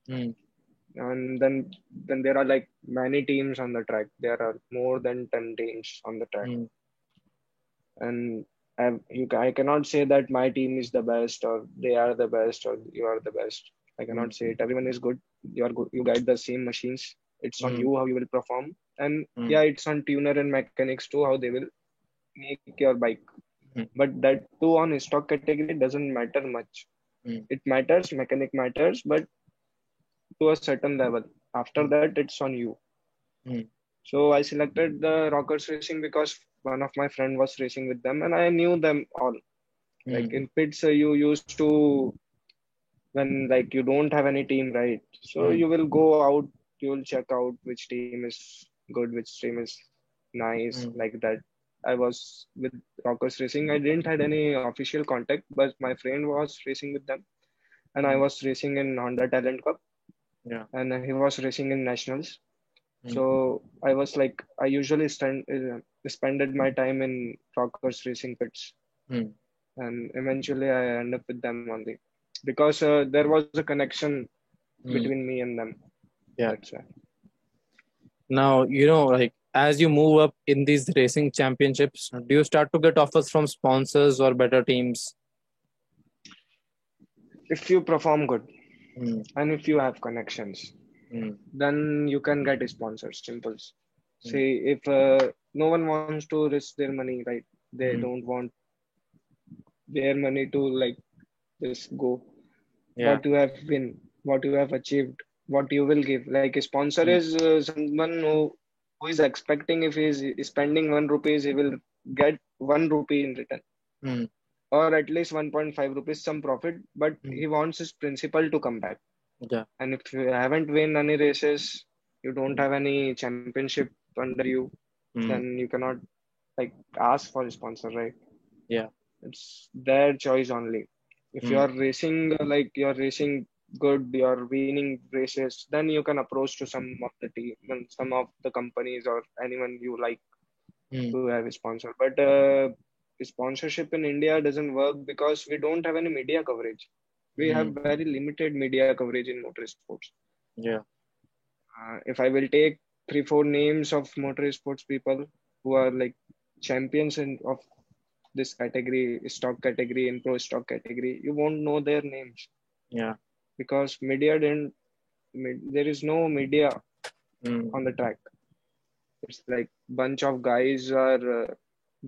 Speaker 1: yeah. Mm,
Speaker 2: And then there are like many teams on the track. There are more than 10 teams on the track.
Speaker 1: mm,
Speaker 2: And I cannot say that my team is the best or they are the best or you are the best. I
Speaker 1: mm,
Speaker 2: cannot say it. Everyone is good. You are good. You guide the same machines. It's on
Speaker 1: mm,
Speaker 2: you how you will perform. And
Speaker 1: mm,
Speaker 2: yeah, it's on tuner and mechanics too how they will make your bike.
Speaker 1: mm,
Speaker 2: But that too on stock category doesn't matter much.
Speaker 1: mm,
Speaker 2: It matters, mechanic matters, but to a certain level. After
Speaker 1: mm,
Speaker 2: that, it's on you.
Speaker 1: mm,
Speaker 2: So I selected the Rockers Racing because one of my friend was racing with them and I knew them all. Like
Speaker 1: mm,
Speaker 2: in pits, you used to, when like you don't have any team, right? So
Speaker 1: mm,
Speaker 2: you will go out, you will check out which team is good, which team is nice,
Speaker 1: mm,
Speaker 2: like that. I was with Rockers Racing. I didn't had any official contact, but my friend was racing with them. and I was racing in Honda Talent Cup,
Speaker 1: Yeah.
Speaker 2: and he was racing in nationals.
Speaker 1: Mm.
Speaker 2: So I was like, I usually spended my time in Rockers racing pits,
Speaker 1: Mm.
Speaker 2: and eventually I end up with them only because there was a connection
Speaker 1: Mm.
Speaker 2: between me and them.
Speaker 1: Yeah.
Speaker 2: That's why.
Speaker 1: Now, like as you move up in these racing championships, do you start to get offers from sponsors or better teams?
Speaker 2: If you perform good
Speaker 1: Mm.
Speaker 2: and if you have connections,
Speaker 1: Mm.
Speaker 2: then you can get sponsors. Simple.
Speaker 1: Mm.
Speaker 2: See, if no one wants to risk their money, right? They
Speaker 1: Mm.
Speaker 2: don't want their money to like just go.
Speaker 1: Yeah.
Speaker 2: What you have win, what you have achieved, what you will give. Like a sponsor
Speaker 1: Mm.
Speaker 2: is someone who is expecting if he is spending 1 rupees, he will get 1 rupee in return,
Speaker 1: Mm.
Speaker 2: or at least 1.5 rupees some profit. But
Speaker 1: Mm.
Speaker 2: he wants his principal to come back.
Speaker 1: Yeah.
Speaker 2: And if you haven't win any races, you don't
Speaker 1: Mm.
Speaker 2: have any championship under you,
Speaker 1: Mm.
Speaker 2: then you cannot like ask for a sponsor, right?
Speaker 1: Yeah.
Speaker 2: It's their choice only. If you
Speaker 1: Mm.
Speaker 2: are racing like you're racing good, you're winning races, then you can approach to some of the team and some of the companies or anyone you like
Speaker 1: Mm.
Speaker 2: to have a sponsor. But sponsorship in India doesn't work because we don't have any media coverage. We have
Speaker 1: Mm.
Speaker 2: very limited media coverage in motorsports.
Speaker 1: Yeah.
Speaker 2: If I will take three, four names of motorsports people who are like champions of this category, stock category and pro stock category, you won't know their names
Speaker 1: Yeah.
Speaker 2: because media didn't. There is no media
Speaker 1: Mm.
Speaker 2: on the track. It's like bunch of guys are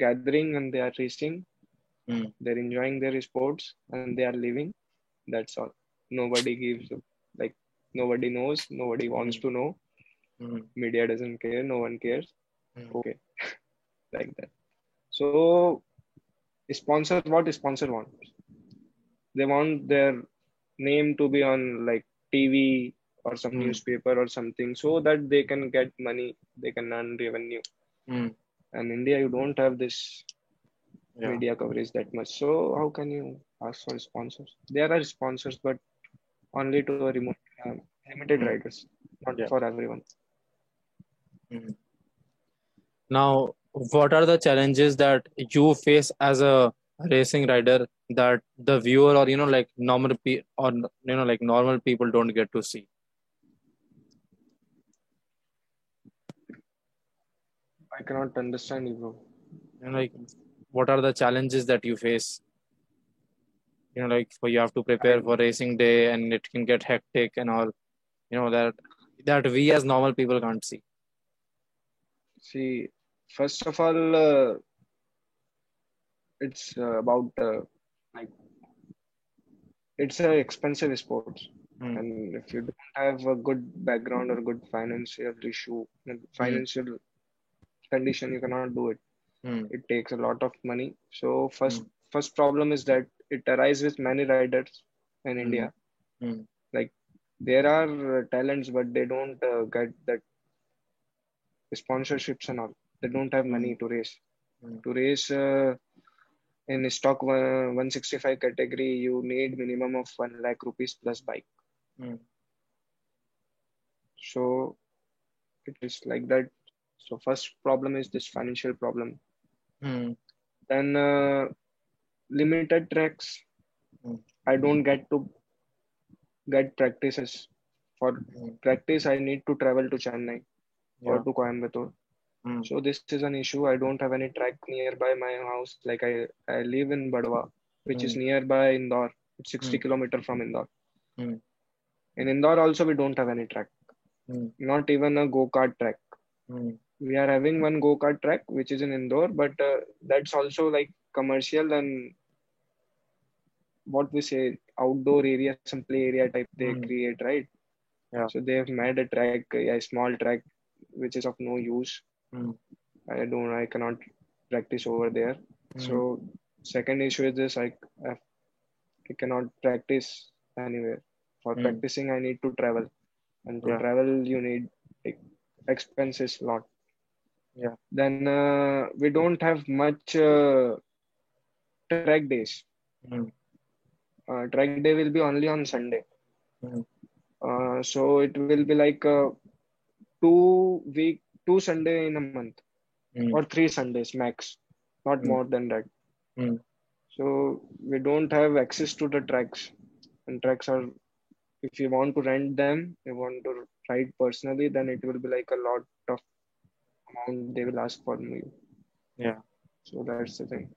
Speaker 2: gathering and they are racing.
Speaker 1: Mm.
Speaker 2: They're enjoying their sports and they are living. That's all. Nobody gives like nobody knows. Nobody wants
Speaker 1: Mm.
Speaker 2: to know.
Speaker 1: Mm.
Speaker 2: Media doesn't care. No one cares.
Speaker 1: Mm.
Speaker 2: Okay, like that. So sponsor what sponsor want? They want their name to be on like TV or some
Speaker 1: Mm.
Speaker 2: newspaper or something so that they can get money, they can earn revenue.
Speaker 1: Mm.
Speaker 2: And India, you don't have this
Speaker 1: Yeah.
Speaker 2: media coverage that much. So how can you ask for sponsors? There are sponsors, but only to a limited
Speaker 1: Mm.
Speaker 2: riders, not
Speaker 1: Yeah.
Speaker 2: for everyone.
Speaker 1: Mm. Now, what are the challenges that you face as a racing rider that the viewer or like normal people don't get to see?
Speaker 2: I cannot understand you, bro.
Speaker 1: Like what are the challenges that you face? Like for you have to prepare
Speaker 2: I
Speaker 1: for racing day and it can get hectic and all. That we as normal people can't see.
Speaker 2: see. First of all, it's about like it's a expensive sport,
Speaker 1: Mm.
Speaker 2: and if you don't have a good background or good financial issue,
Speaker 1: Mm.
Speaker 2: financial condition, you cannot do it.
Speaker 1: Mm.
Speaker 2: It takes a lot of money. So first
Speaker 1: Mm.
Speaker 2: first problem is that it arises with many riders in
Speaker 1: Mm.
Speaker 2: India.
Speaker 1: Mm.
Speaker 2: Like there are talents, but they don't get that sponsorships and all. They don't have money
Speaker 1: Mm.
Speaker 2: to race.
Speaker 1: Mm.
Speaker 2: To race in stock 165 category, you need minimum of 1 lakh rupees plus bike.
Speaker 1: Mm.
Speaker 2: So it is like that. So first problem is this financial problem.
Speaker 1: Mm.
Speaker 2: Then limited tracks.
Speaker 1: Mm.
Speaker 2: I don't get to get practices. For
Speaker 1: Mm.
Speaker 2: practice, I need to travel to Chennai or
Speaker 1: Yeah.
Speaker 2: to Coimbatore.
Speaker 1: Mm.
Speaker 2: So this is an issue. I don't have any track nearby my house. Like I live in Badwa, which is
Speaker 1: Mm.
Speaker 2: nearby Indore. It's 60
Speaker 1: Mm.
Speaker 2: kilometer from Indore.
Speaker 1: Mm.
Speaker 2: In Indore also we don't have any track.
Speaker 1: Mm.
Speaker 2: Not even a go-kart track.
Speaker 1: Mm.
Speaker 2: We are having one go-kart track which is in Indore, but that's also like commercial and what we say outdoor area, some play area type they
Speaker 1: Mm.
Speaker 2: create, right?
Speaker 1: Yeah.
Speaker 2: So they have made a track, a small track, which is of no use.
Speaker 1: Mm.
Speaker 2: I cannot practice over there.
Speaker 1: Mm.
Speaker 2: So second issue is this, I cannot practice anywhere. For
Speaker 1: Mm.
Speaker 2: practicing, I need to travel, and to
Speaker 1: Yeah.
Speaker 2: travel, you need like, expenses a lot.
Speaker 1: Yeah.
Speaker 2: Then we don't have much track days.
Speaker 1: Mm.
Speaker 2: Track day will be only on Sunday.
Speaker 1: Mm.
Speaker 2: So it will be like 2 Sunday in a month or
Speaker 1: Mm.
Speaker 2: 3 Sundays max, not
Speaker 1: Mm.
Speaker 2: more than that.
Speaker 1: Mm.
Speaker 2: So we don't have access to the tracks, and tracks are, if you want to rent them, you want to ride personally, then it will be like a lot of amount they will ask for me.
Speaker 1: Yeah.
Speaker 2: So that's the thing.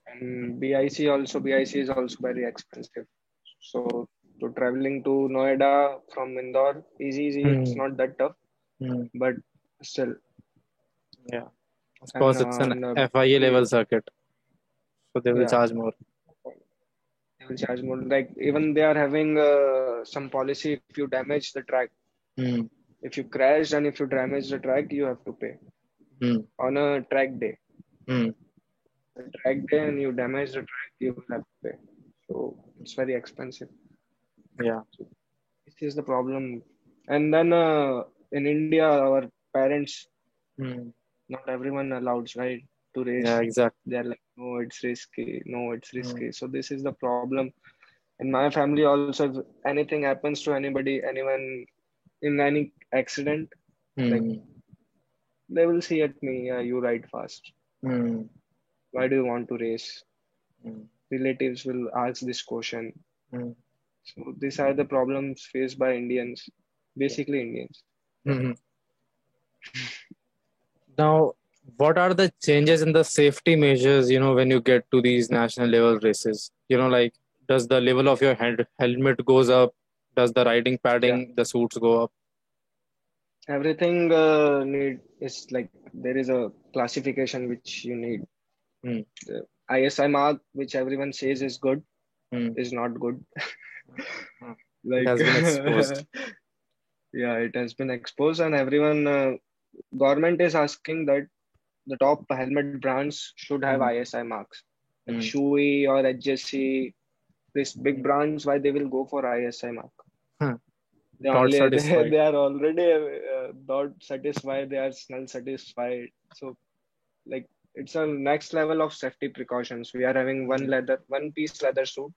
Speaker 2: And BIC is also very expensive. So to traveling to Noida from Indore, easy. It's
Speaker 1: Mm.
Speaker 2: not that tough,
Speaker 1: Mm.
Speaker 2: but still.
Speaker 1: Yeah. Of
Speaker 2: And
Speaker 1: course, it's an
Speaker 2: on
Speaker 1: FIA level circuit, so they will
Speaker 2: yeah,
Speaker 1: charge more.
Speaker 2: they will charge more. Like even they are having some policy. If you damage the track,
Speaker 1: Mm.
Speaker 2: if you crash and if you damage the track, you have to pay
Speaker 1: Mm.
Speaker 2: on a track day.
Speaker 1: Mm.
Speaker 2: A track day and you damage the track, you will have to pay. So it's very expensive.
Speaker 1: Yeah.
Speaker 2: So this is the problem. And then in India, our parents,
Speaker 1: Mm.
Speaker 2: not everyone allows, right, to
Speaker 1: Yeah.
Speaker 2: race.
Speaker 1: Exactly.
Speaker 2: They're like, no, it's risky. No, it's
Speaker 1: Mm.
Speaker 2: risky. So this is the problem. In my family also, if anything happens to anybody, anyone in any accident, like
Speaker 1: Mm.
Speaker 2: they will see at me, yeah, you ride fast.
Speaker 1: Mm.
Speaker 2: Why do you want to race?
Speaker 1: Mm.
Speaker 2: Relatives will ask this question.
Speaker 1: Mm.
Speaker 2: So these are the problems faced by Indians,
Speaker 1: Yeah.
Speaker 2: basically Indians.
Speaker 1: Mhm. Now, what are the changes in the safety measures, when you get to these national level races? Like, does the level of your helmet goes up? Does the riding
Speaker 2: Yeah,
Speaker 1: padding, the suits go up?
Speaker 2: everything need is like there is a classification which you need.
Speaker 1: Mm.
Speaker 2: The ISI mark, which everyone says is good,
Speaker 1: Mm.
Speaker 2: is not good.
Speaker 1: Mm. It
Speaker 2: Like
Speaker 1: has been exposed.
Speaker 2: yeah, it has been exposed, and everyone government is asking that the top helmet brands should have
Speaker 1: Mm.
Speaker 2: ISI marks, like
Speaker 1: Mm.
Speaker 2: Shui or HJC. This big
Speaker 1: Mm.
Speaker 2: brands, why they will go for ISI mark?
Speaker 1: Huh.
Speaker 2: They
Speaker 1: Not
Speaker 2: only
Speaker 1: satisfied.
Speaker 2: they are already not satisfied. They are not satisfied. So like it's a next level of safety precautions. We are having
Speaker 1: Mm.
Speaker 2: one piece leather suit,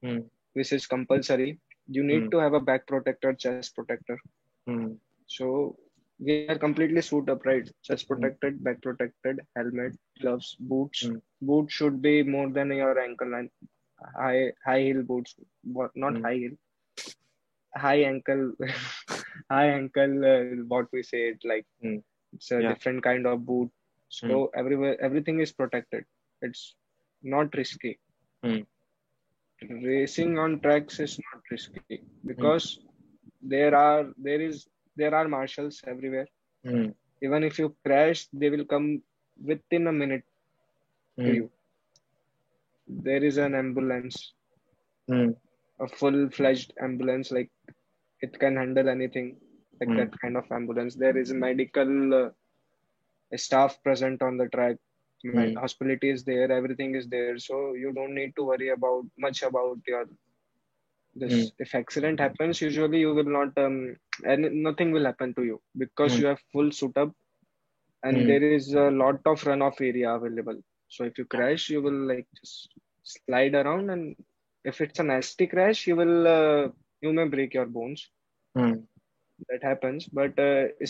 Speaker 1: Mm.
Speaker 2: which is compulsory. You need
Speaker 1: Mm.
Speaker 2: to have a back protector, chest protector.
Speaker 1: Mm.
Speaker 2: So we are completely suit up, right? Chest
Speaker 1: Mm.
Speaker 2: protected, back protected, helmet, gloves, boots.
Speaker 1: Mm.
Speaker 2: Boots should be more than your ankle line. High heel boots, what not
Speaker 1: Mm.
Speaker 2: high heel, high ankle, high ankle. What we say it like
Speaker 1: Mm.
Speaker 2: it's a
Speaker 1: Yeah.
Speaker 2: different kind of boot.
Speaker 1: Mm.
Speaker 2: So everywhere everything is protected. It's not risky.
Speaker 1: Mm.
Speaker 2: Racing on tracks is not risky
Speaker 1: Mm.
Speaker 2: because there are marshals everywhere.
Speaker 1: Mm.
Speaker 2: Even if you crash, they will come within a minute to
Speaker 1: Mm.
Speaker 2: you. There is an ambulance,
Speaker 1: Mm.
Speaker 2: a full-fledged ambulance, like it can handle anything, like
Speaker 1: Mm.
Speaker 2: that kind of ambulance. There is a medical staff present on the track.
Speaker 1: Mm.
Speaker 2: Hospitality is there, everything is there, so you don't need to worry about much about your
Speaker 1: Mm.
Speaker 2: this. If accident happens, usually you will not and nothing will happen to you because
Speaker 1: Mm.
Speaker 2: you have full suit up and
Speaker 1: Mm.
Speaker 2: there is a lot of runoff area available. So if you
Speaker 1: Yeah.
Speaker 2: crash, you will like just slide around, and if it's a nasty crash, you may break your bones.
Speaker 1: Mm.
Speaker 2: That happens, but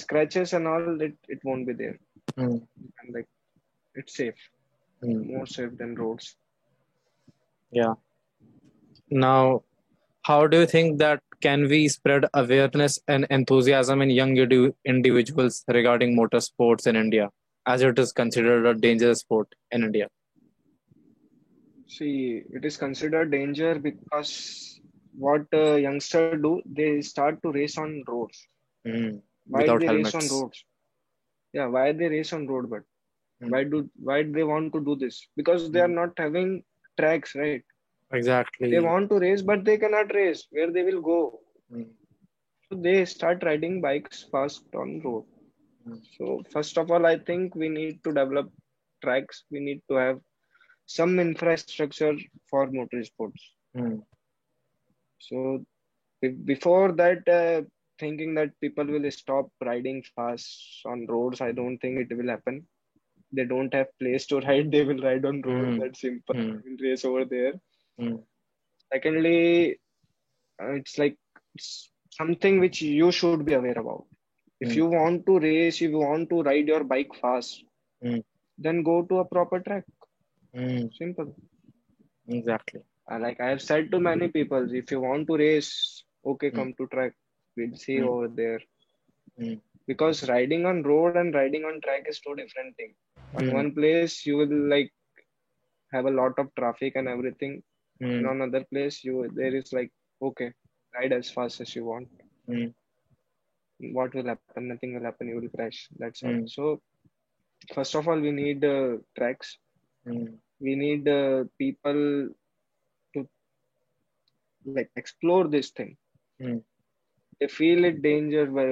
Speaker 2: scratches and all, it won't be there.
Speaker 1: Mm.
Speaker 2: And like it's safe,
Speaker 1: Mm.
Speaker 2: more safe than roads.
Speaker 1: Yeah. Now, how do you think that can we spread awareness and enthusiasm in young individuals regarding motorsports in India, as it is considered a dangerous sport in India?
Speaker 2: See, it is considered danger because what youngsters do, they start to race on roads.
Speaker 1: Mm.
Speaker 2: Why
Speaker 1: Without
Speaker 2: they race on
Speaker 1: helmets.
Speaker 2: roads? Yeah, why they race on road? But
Speaker 1: Mm.
Speaker 2: why do they want to do this? Because they are
Speaker 1: Mm.
Speaker 2: not having tracks, right? They
Speaker 1: Exactly.
Speaker 2: want to race, but they cannot race. Where they will go?
Speaker 1: Mm.
Speaker 2: So they start riding bikes fast on road.
Speaker 1: Mm.
Speaker 2: So first of all, I think we need to develop tracks. We need to have some infrastructure for motorsports.
Speaker 1: Mm.
Speaker 2: So before that, thinking that people will stop riding fast on roads, I don't think it will happen. They don't have place to ride, they will ride on road.
Speaker 1: Mm.
Speaker 2: That's simple.
Speaker 1: Mm.
Speaker 2: They will race over there.
Speaker 1: Mm.
Speaker 2: Secondly, it's like it's something which you should be aware about. If
Speaker 1: Mm.
Speaker 2: you want to race, if you want to ride your bike fast,
Speaker 1: Mm.
Speaker 2: then go to a proper track.
Speaker 1: Mm.
Speaker 2: Simple.
Speaker 1: Exactly.
Speaker 2: Like I have said to many people, if you want to race, okay,
Speaker 1: Mm.
Speaker 2: come to track. We'll see
Speaker 1: Mm.
Speaker 2: over there.
Speaker 1: Mm.
Speaker 2: Because riding on road and riding on track is two different things. On
Speaker 1: Mm.
Speaker 2: one place, you will like have a lot of traffic and everything, and
Speaker 1: Mm.
Speaker 2: on other place, you there is like okay, ride as fast as you want.
Speaker 1: Mm.
Speaker 2: What will happen? Nothing will happen. You will crash. That's all.
Speaker 1: Mm.
Speaker 2: So first of all, we need tracks.
Speaker 1: Mm.
Speaker 2: We need people to like explore this thing.
Speaker 1: Mm.
Speaker 2: They feel it danger by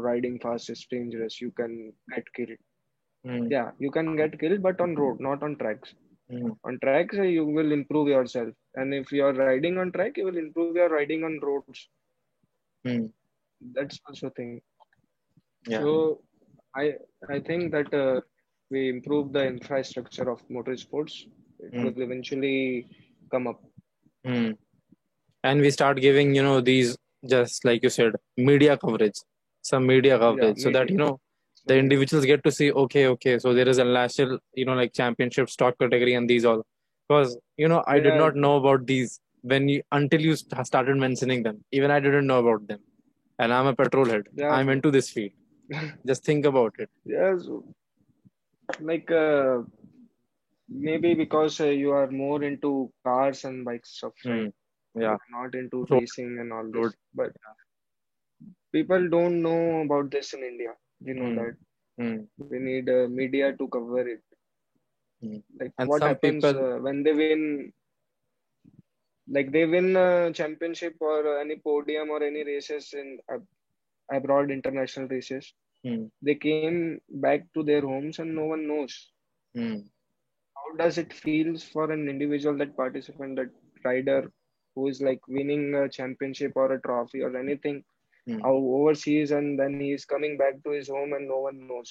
Speaker 2: riding fast is dangerous. You can get killed.
Speaker 1: Mm.
Speaker 2: Yeah, you can get killed, but on road, not on tracks.
Speaker 1: Mm.
Speaker 2: On tracks, you will improve yourself. And if you are riding on track, you will improve your riding on roads.
Speaker 1: Mm.
Speaker 2: That's also a thing.
Speaker 1: Yeah.
Speaker 2: So I I think that we improve the infrastructure of motorsports. It
Speaker 1: Mm.
Speaker 2: will eventually come up.
Speaker 1: Mm. And we start giving, these, just like you said, media coverage, some media
Speaker 2: Yeah,
Speaker 1: coverage, so that,
Speaker 2: media.
Speaker 1: the
Speaker 2: Yeah,
Speaker 1: individuals get to see, okay, so there is a national, like championship stock category and these all. Because, I did
Speaker 2: yeah,
Speaker 1: not know about these until you started mentioning them. Even I didn't know about them. And I'm a petrol head.
Speaker 2: yeah,
Speaker 1: I'm
Speaker 2: bro.
Speaker 1: into this field. Just think about it.
Speaker 2: Yeah, so, like maybe because you are more into cars and bike stuff, right?
Speaker 1: Hmm. Yeah.
Speaker 2: You're not into
Speaker 1: Road,
Speaker 2: racing and all
Speaker 1: road.
Speaker 2: this. But people don't know about this in India. We know
Speaker 1: Hmm.
Speaker 2: that.
Speaker 1: Hmm.
Speaker 2: We need media to cover it.
Speaker 1: Hmm.
Speaker 2: Like
Speaker 1: And
Speaker 2: what
Speaker 1: some
Speaker 2: happens
Speaker 1: people,
Speaker 2: when they win, like they win a championship or any podium or any races in abroad, international races.
Speaker 1: hmm.
Speaker 2: They came back to their homes and no one knows.
Speaker 1: Hmm.
Speaker 2: How does it feels for an individual, that participant, that rider who is like winning a championship or a trophy or anything
Speaker 1: Hmm.
Speaker 2: overseas, and then he is coming back to his home and no one knows.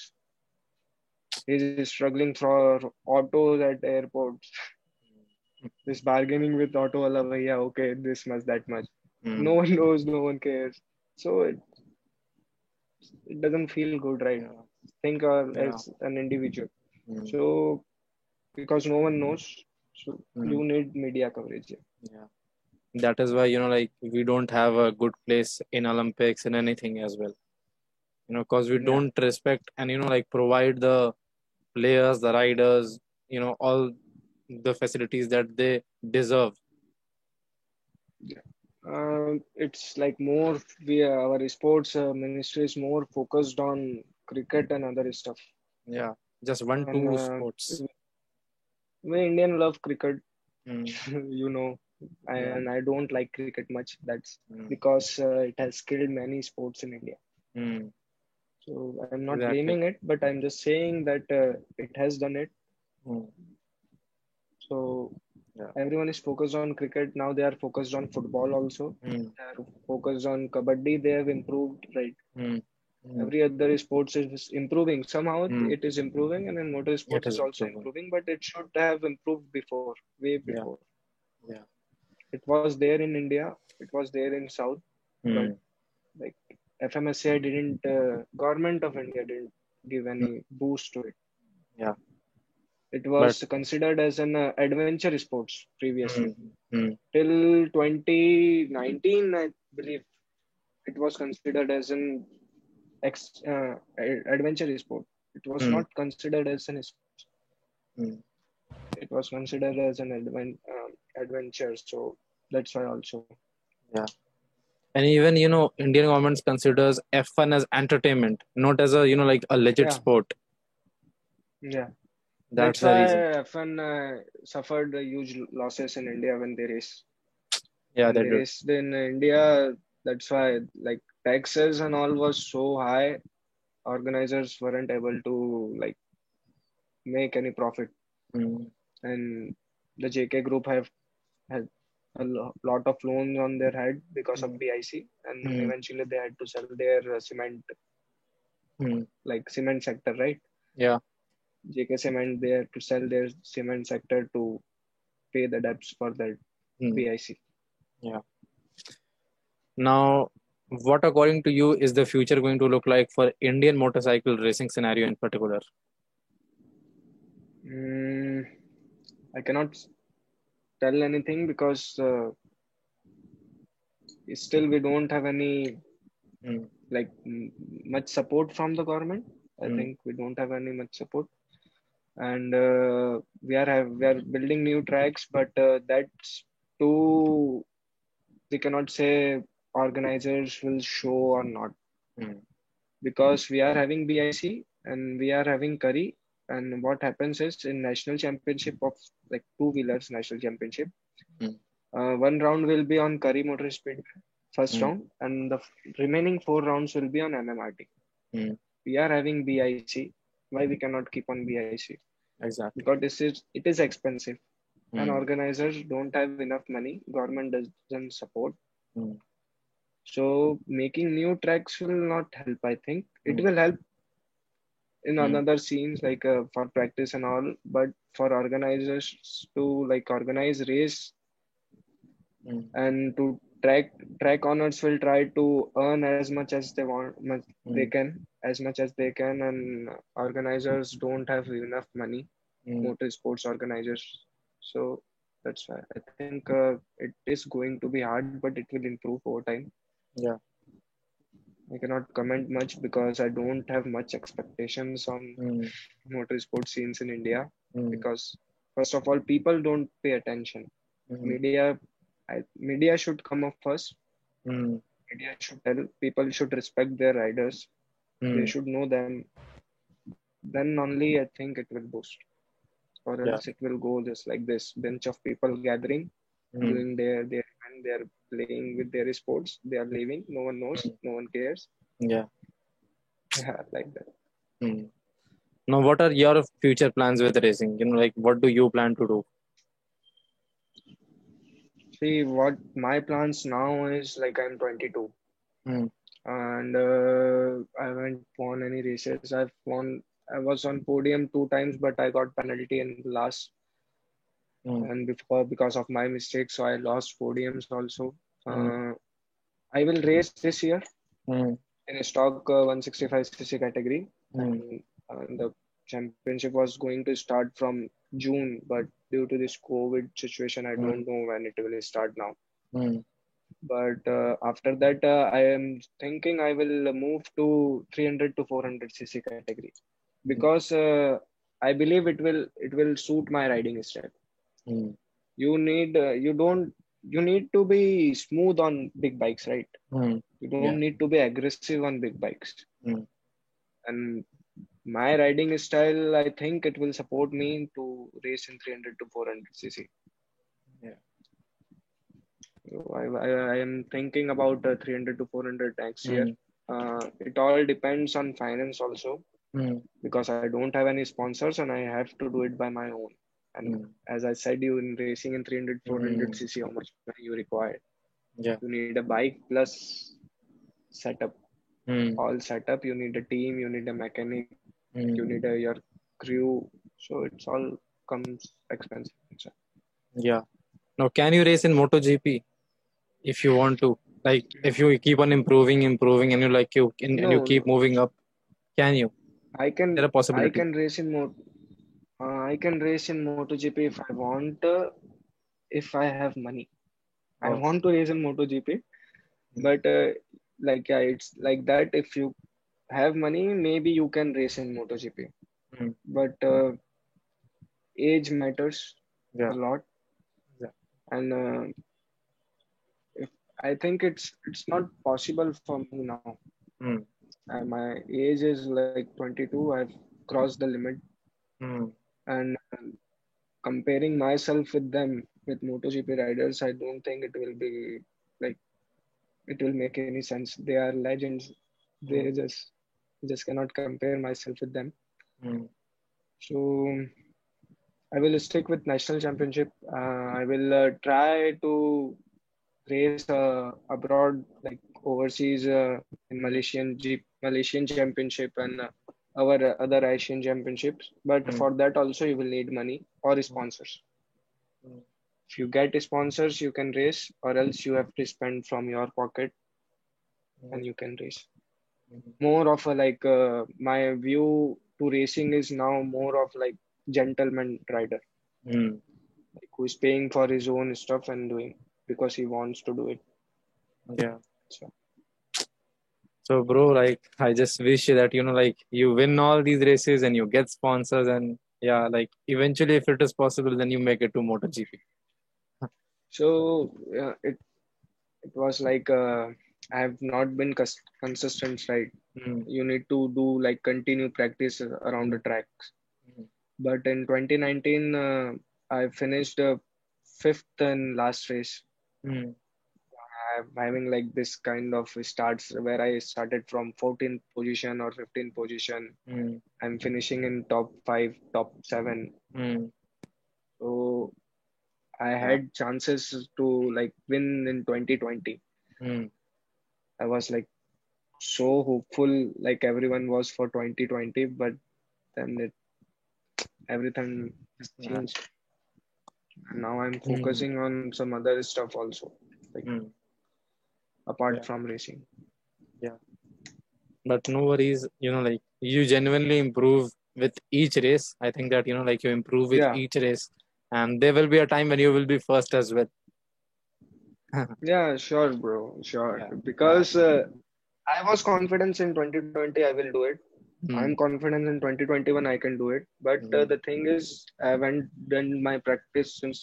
Speaker 2: He's struggling for autos at airports. This bargaining with auto wala bhaiya, okay, this much, that much.
Speaker 1: Hmm.
Speaker 2: No one knows, no one cares. So it doesn't feel good, right?
Speaker 1: Yeah.
Speaker 2: Think
Speaker 1: Yeah.
Speaker 2: as an individual.
Speaker 1: Hmm.
Speaker 2: So because no one knows, so
Speaker 1: Hmm.
Speaker 2: you need media coverage.
Speaker 1: Yeah. That is why, like, we don't have a good place in Olympics and anything as well. Because we
Speaker 2: Yeah.
Speaker 1: don't respect and, like, provide the players, the riders, all the facilities that they deserve.
Speaker 2: It's like more our sports ministry is more focused on cricket and other stuff.
Speaker 1: Yeah. Just one,
Speaker 2: And
Speaker 1: two sports.
Speaker 2: we Indian love cricket,
Speaker 1: Mm.
Speaker 2: you know,
Speaker 1: Yeah.
Speaker 2: and I don't like cricket much. That's
Speaker 1: Mm.
Speaker 2: because it has killed many sports in India.
Speaker 1: Mm.
Speaker 2: So I'm not
Speaker 1: Exactly.
Speaker 2: blaming it, but I'm just saying that it has done it.
Speaker 1: Mm.
Speaker 2: So
Speaker 1: Yeah.
Speaker 2: everyone is focused on cricket. Now they are focused on football also.
Speaker 1: Mm.
Speaker 2: They are focused on kabaddi. They have improved, right?
Speaker 1: Mm. Mm.
Speaker 2: Every other sports is improving. Somehow
Speaker 1: Mm.
Speaker 2: it is improving, and in
Speaker 1: It
Speaker 2: motorsports is
Speaker 1: is
Speaker 2: also
Speaker 1: improving.
Speaker 2: improving, but it should have improved before, way
Speaker 1: Yeah.
Speaker 2: before.
Speaker 1: Yeah.
Speaker 2: It was there in India, it was there in South, but
Speaker 1: Mm.
Speaker 2: like FMSCI didn't, government of India didn't give
Speaker 1: Mm.
Speaker 2: any boost to it.
Speaker 1: Yeah.
Speaker 2: It
Speaker 1: But
Speaker 2: was considered as an adventure sports previously.
Speaker 1: mm. Mm.
Speaker 2: Till 2019, I believe it was considered as an adventure sport. It was
Speaker 1: Mm.
Speaker 2: not considered as an sport.
Speaker 1: Mm.
Speaker 2: It was considered as an adventure. So that's why also.
Speaker 1: Yeah. And even, Indian government considers F1 as entertainment, not as a, like a legit
Speaker 2: Yeah,
Speaker 1: sport.
Speaker 2: yeah.
Speaker 1: That's
Speaker 2: That's
Speaker 1: the
Speaker 2: why
Speaker 1: reason.
Speaker 2: F1 suffered huge losses in India when they race.
Speaker 1: Yeah,
Speaker 2: When
Speaker 1: they
Speaker 2: they
Speaker 1: did.
Speaker 2: raced in India, that's why like taxes and all was so high. Organizers weren't able to like make any profit,
Speaker 1: Mm.
Speaker 2: and the JK group have had a lot of loans on their head because of
Speaker 1: Mm.
Speaker 2: PIC, and
Speaker 1: Mm.
Speaker 2: eventually they had to sell their cement,
Speaker 1: Mm.
Speaker 2: like cement sector, right?
Speaker 1: Yeah.
Speaker 2: JK Cement, they had to sell their cement sector to pay the debts for that
Speaker 1: Mm.
Speaker 2: PIC.
Speaker 1: Yeah. Now, what according to you is the future going to look like for Indian motorcycle racing scenario in particular?
Speaker 2: Mm, I cannot tell anything because still we don't have any
Speaker 1: Mm.
Speaker 2: like much support from the government. I
Speaker 1: Mm.
Speaker 2: think we don't have any much support, and we are building new tracks, but that's too, we cannot say organizers will show or not,
Speaker 1: Mm.
Speaker 2: because we are having BIC and we are having Curry. And what happens is in national championship of like two wheelers national championship,
Speaker 1: Mm.
Speaker 2: one round will be on Curry Motor Speed first
Speaker 1: Mm.
Speaker 2: round, and the remaining four rounds will be on MMRT.
Speaker 1: Mm.
Speaker 2: We are having BIC. Why we cannot keep on BIC?
Speaker 1: Exactly.
Speaker 2: Because it is expensive, and
Speaker 1: Mm.
Speaker 2: organizers don't have enough money. Government doesn't support.
Speaker 1: Mm.
Speaker 2: So making new tracks will not help. I think it
Speaker 1: Mm.
Speaker 2: will help in
Speaker 1: Mm.
Speaker 2: another scenes like for practice and all, but for organizers to like organize race
Speaker 1: Mm.
Speaker 2: and to track owners will try to earn as much as they want, they
Speaker 1: Mm.
Speaker 2: can, as much as they can, and organizers don't have enough money,
Speaker 1: Mm.
Speaker 2: motor sports organizers. So that's why I think it is going to be hard, but it will improve over time.
Speaker 1: Yeah.
Speaker 2: I cannot comment much because I don't have much expectations on
Speaker 1: Mm.
Speaker 2: motor sports scenes in India,
Speaker 1: Mm.
Speaker 2: because first of all people don't pay attention.
Speaker 1: Mm.
Speaker 2: Media should come up first.
Speaker 1: Mm.
Speaker 2: Media should tell people should respect their riders. They
Speaker 1: Mm.
Speaker 2: should know them. Then only I think it will boost. Or
Speaker 1: Yeah.
Speaker 2: else it will go just like this bunch of people gathering,
Speaker 1: Mm.
Speaker 2: doing their when they are playing with their sports, they are leaving. No one knows.
Speaker 1: Mm.
Speaker 2: No one cares.
Speaker 1: Yeah.
Speaker 2: Yeah, like that.
Speaker 1: Mm. Now, what are your future plans with racing? Like what do you plan to do?
Speaker 2: See, what my plans now is like I'm 22
Speaker 1: Mm.
Speaker 2: and I haven't won any races. I was on podium two times, but I got penalty in the last,
Speaker 1: Mm.
Speaker 2: and before because of my mistake, so I lost podiums also.
Speaker 1: Mm.
Speaker 2: Uh, I will race this year
Speaker 1: Mm.
Speaker 2: in a stock 165cc category,
Speaker 1: Mm.
Speaker 2: and the championship was going to start from June, but due to this COVID situation, I
Speaker 1: Mm.
Speaker 2: don't know when it will start now.
Speaker 1: Mm.
Speaker 2: But after that, I am thinking I will move to 300 to 400cc category,
Speaker 1: Mm.
Speaker 2: because I believe it will suit my riding style.
Speaker 1: Mm.
Speaker 2: You need to be smooth on big bikes, right?
Speaker 1: Mm.
Speaker 2: You
Speaker 1: Yeah.
Speaker 2: don't need to be aggressive on big bikes.
Speaker 1: Mm.
Speaker 2: And my riding style, I think it will support me to race in 300 to 400cc.
Speaker 1: Yeah.
Speaker 2: So I am thinking about 300 to 400 next year.
Speaker 1: Mm.
Speaker 2: It all depends on finance also,
Speaker 1: Mm.
Speaker 2: because I don't have any sponsors and I have to do it by my own. And
Speaker 1: Mm.
Speaker 2: as I said, you in racing in 300
Speaker 1: Mm.
Speaker 2: 400cc, how much money you require?
Speaker 1: Yeah.
Speaker 2: You need a bike plus setup,
Speaker 1: Mm.
Speaker 2: all setup. You need a team, you need a mechanic, you
Speaker 1: Mm.
Speaker 2: need your crew. So it's all comes expensive.
Speaker 1: Yeah. Now, can you race in MotoGP if you want to? Like, if you keep on improving, and and you
Speaker 2: No,
Speaker 1: keep
Speaker 2: no.
Speaker 1: moving up, can you?
Speaker 2: I
Speaker 1: Is there
Speaker 2: can
Speaker 1: a possibility?
Speaker 2: I can race in MotoGP if I want, if I have money. I
Speaker 1: Oh.
Speaker 2: want to race in MotoGP,
Speaker 1: Mm.
Speaker 2: but like yeah, it's like that. If you have money, maybe you can race in MotoGP.
Speaker 1: Mm.
Speaker 2: But age matters a
Speaker 1: Yeah.
Speaker 2: lot,
Speaker 1: Yeah.
Speaker 2: and if I think it's not possible for me now.
Speaker 1: Mm.
Speaker 2: My age is like 22. I've crossed the limit,
Speaker 1: Mm.
Speaker 2: and comparing myself with them, with MotoGP riders, I don't think it will be like it will make any sense. They are legends.
Speaker 1: Mm.
Speaker 2: They just cannot compare myself with them.
Speaker 1: Mm.
Speaker 2: So I will stick with national championship. I will try to race abroad, like overseas, in Malaysian championship and our other Asian championships. But
Speaker 1: Mm.
Speaker 2: for that also you will need money or
Speaker 1: Mm.
Speaker 2: sponsors.
Speaker 1: Mm.
Speaker 2: If you get sponsors, you can race, or else you have to spend from your pocket and you can race. More of a like my view to racing is now more of like gentleman rider,
Speaker 1: Mm.
Speaker 2: like who's paying for his own stuff and doing because he wants to do it.
Speaker 1: Yeah.
Speaker 2: So
Speaker 1: So, bro, like, I just wish that, like, you win all these races and you get sponsors, and yeah, like, eventually, if it is possible, then you make it to MotoGP.
Speaker 2: it was like I have not been consistent, right?
Speaker 1: Mm.
Speaker 2: You need to do like continue practice around the tracks.
Speaker 1: Mm.
Speaker 2: But in 2019, I finished fifth and last race.
Speaker 1: Mm.
Speaker 2: I'm having like this kind of starts where I started from 14th position or 15th position.
Speaker 1: Mm.
Speaker 2: I'm finishing in top five, top seven.
Speaker 1: Mm.
Speaker 2: So I
Speaker 1: Yeah.
Speaker 2: had chances to like win in 2020.
Speaker 1: Mm.
Speaker 2: I was like so hopeful, like everyone was for 2020, but then everything has
Speaker 1: Yeah.
Speaker 2: changed. And now I'm
Speaker 1: Mm.
Speaker 2: focusing on some other stuff also, like
Speaker 1: Mm.
Speaker 2: apart
Speaker 1: Yeah.
Speaker 2: from racing.
Speaker 1: Yeah. But no worries, like, you genuinely improve with each race. I think that, like, you improve with
Speaker 2: Yeah,
Speaker 1: each race, and there will be a time when you will be first as well.
Speaker 2: yeah, sure, bro, sure.
Speaker 1: Yeah. Yeah.
Speaker 2: Because I was confident in 2020 I will do it. I'm
Speaker 1: Mm.
Speaker 2: confident in 2021 I can do it. But
Speaker 1: Mm.
Speaker 2: the thing is, I haven't done my practice since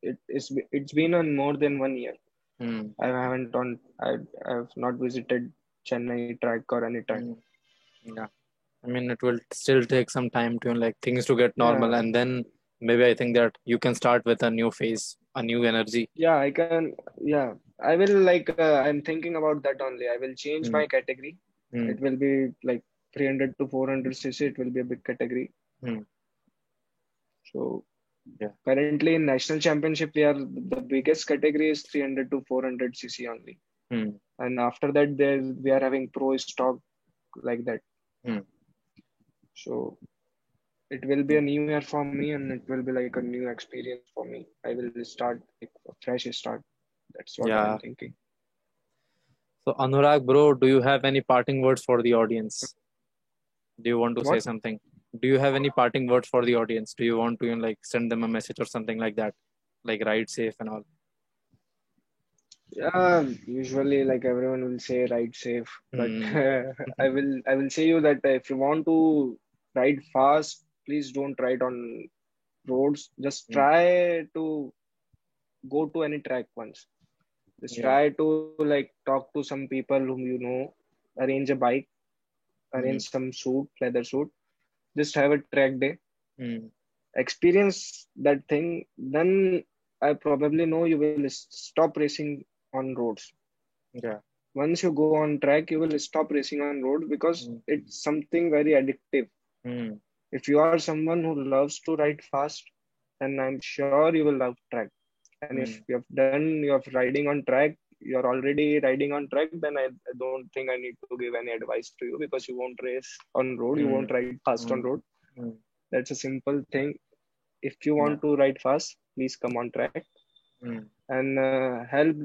Speaker 2: it's been on more than 1 year.
Speaker 1: Mm.
Speaker 2: I haven't on I've not visited Chennai track or any track.
Speaker 1: Mm. Yeah. I mean, it will still take some time to, like, things to get normal,
Speaker 2: Yeah,
Speaker 1: and then maybe I think that you can start with a new phase, a new energy.
Speaker 2: yeah, I can. Yeah, I will like. I'm thinking about that only. I will change
Speaker 1: Mm.
Speaker 2: my category.
Speaker 1: Mm.
Speaker 2: It will be like 300 to 400 cc. It will be a big category.
Speaker 1: Mm.
Speaker 2: So
Speaker 1: Yeah.
Speaker 2: currently in national championship, we are the biggest category is 300 to 400 cc only.
Speaker 1: Mm.
Speaker 2: And after that, there we are having pro stock like that.
Speaker 1: Mm.
Speaker 2: So it will be a new year for me, and it will be like a new experience for me. I will start like a fresh start. That's what I'm
Speaker 1: Yeah.
Speaker 2: thinking.
Speaker 1: So, Anurag, bro, do you have any parting words for the audience? Do you want to say
Speaker 2: What?
Speaker 1: something? Do you have any parting words for the audience? Do you want to, like, send them a message or something like that? Like, ride safe and all.
Speaker 2: Yeah, usually like everyone will say ride safe, but
Speaker 1: Mm.
Speaker 2: I will say you that if you want to ride fast, please don't ride on roads. Just
Speaker 1: Mm.
Speaker 2: try to go to any track once. Just
Speaker 1: Yeah.
Speaker 2: try to like talk to some people whom you know, arrange a bike,
Speaker 1: Mm.
Speaker 2: arrange some suit, leather suit. Just have a track day,
Speaker 1: Mm.
Speaker 2: experience that thing. Then I probably know you will stop racing on roads.
Speaker 1: Yeah.
Speaker 2: Once you go on track, you will stop racing on road because
Speaker 1: Mm.
Speaker 2: it's something very addictive.
Speaker 1: Mm.
Speaker 2: If you are someone who loves to ride fast, then I'm sure you will love track. And if
Speaker 1: Mm.
Speaker 2: you have done your riding on track, you're already riding on track, then I don't think I need to give any advice to you because you won't race on road, you won't
Speaker 1: Mm.
Speaker 2: ride fast on
Speaker 1: Mm.
Speaker 2: road.
Speaker 1: Mm.
Speaker 2: That's a simple thing. If you
Speaker 1: Yeah.
Speaker 2: want to ride fast, please come on track
Speaker 1: Mm.
Speaker 2: and help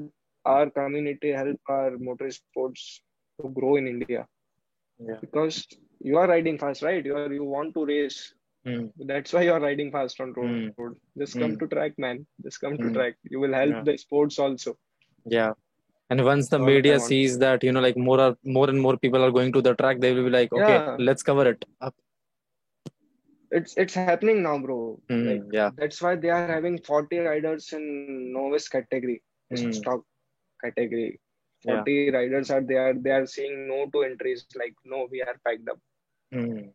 Speaker 2: our community, help our motorsports to grow in India.
Speaker 1: Yeah.
Speaker 2: Because you are riding fast, right? You want to race.
Speaker 1: Mm.
Speaker 2: That's why you're riding fast on road.
Speaker 1: Mm.
Speaker 2: Just come to
Speaker 1: Mm.
Speaker 2: track, man. Just come to track.
Speaker 1: Mm.
Speaker 2: You will help
Speaker 1: Yeah.
Speaker 2: the sports also.
Speaker 1: Yeah. And once
Speaker 2: That's
Speaker 1: the
Speaker 2: all I
Speaker 1: media
Speaker 2: want to
Speaker 1: sees
Speaker 2: say.
Speaker 1: that, like, more and more people are going to the track, they will be like, okay,
Speaker 2: Yeah,
Speaker 1: let's cover it up.
Speaker 2: it's happening now, bro. Like
Speaker 1: Mm. Yeah.
Speaker 2: that's why they are having 40 riders in novice category,
Speaker 1: Mm.
Speaker 2: stock category.
Speaker 1: Yeah.
Speaker 2: 40 riders are there. They are saying no to entries. Like no, we are packed up.
Speaker 1: Mm.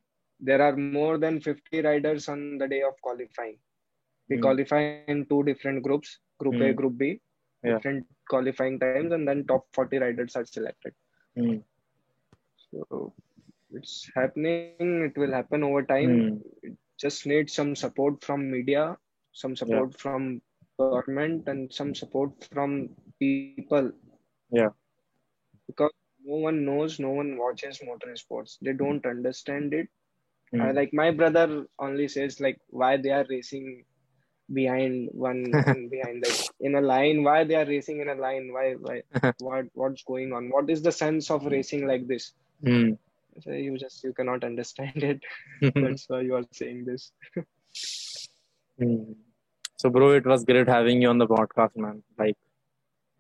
Speaker 2: There are more than 50 riders on the day of qualifying. We
Speaker 1: Mm.
Speaker 2: qualify in two different groups, Group A,
Speaker 1: Mm.
Speaker 2: Group B,
Speaker 1: Yeah.
Speaker 2: different qualifying times, and then top 40 riders are selected.
Speaker 1: Mm.
Speaker 2: So it's happening. It will happen over time.
Speaker 1: Mm.
Speaker 2: It just needs some support from media, some
Speaker 1: Yeah.
Speaker 2: support from government, and some support from people
Speaker 1: Yeah.
Speaker 2: because no one knows, no one watches motorsports. They don't understand it.
Speaker 1: Mm.
Speaker 2: Like my brother only says like why they are racing. behind one and behind, like in a line. Why they are racing in a line? Why? What's going on? What is the sense of racing like this?
Speaker 1: Hmm.
Speaker 2: So you cannot understand it. That's why you are saying this.
Speaker 1: Hmm. So, bro, it was great having you on the podcast, man. Like,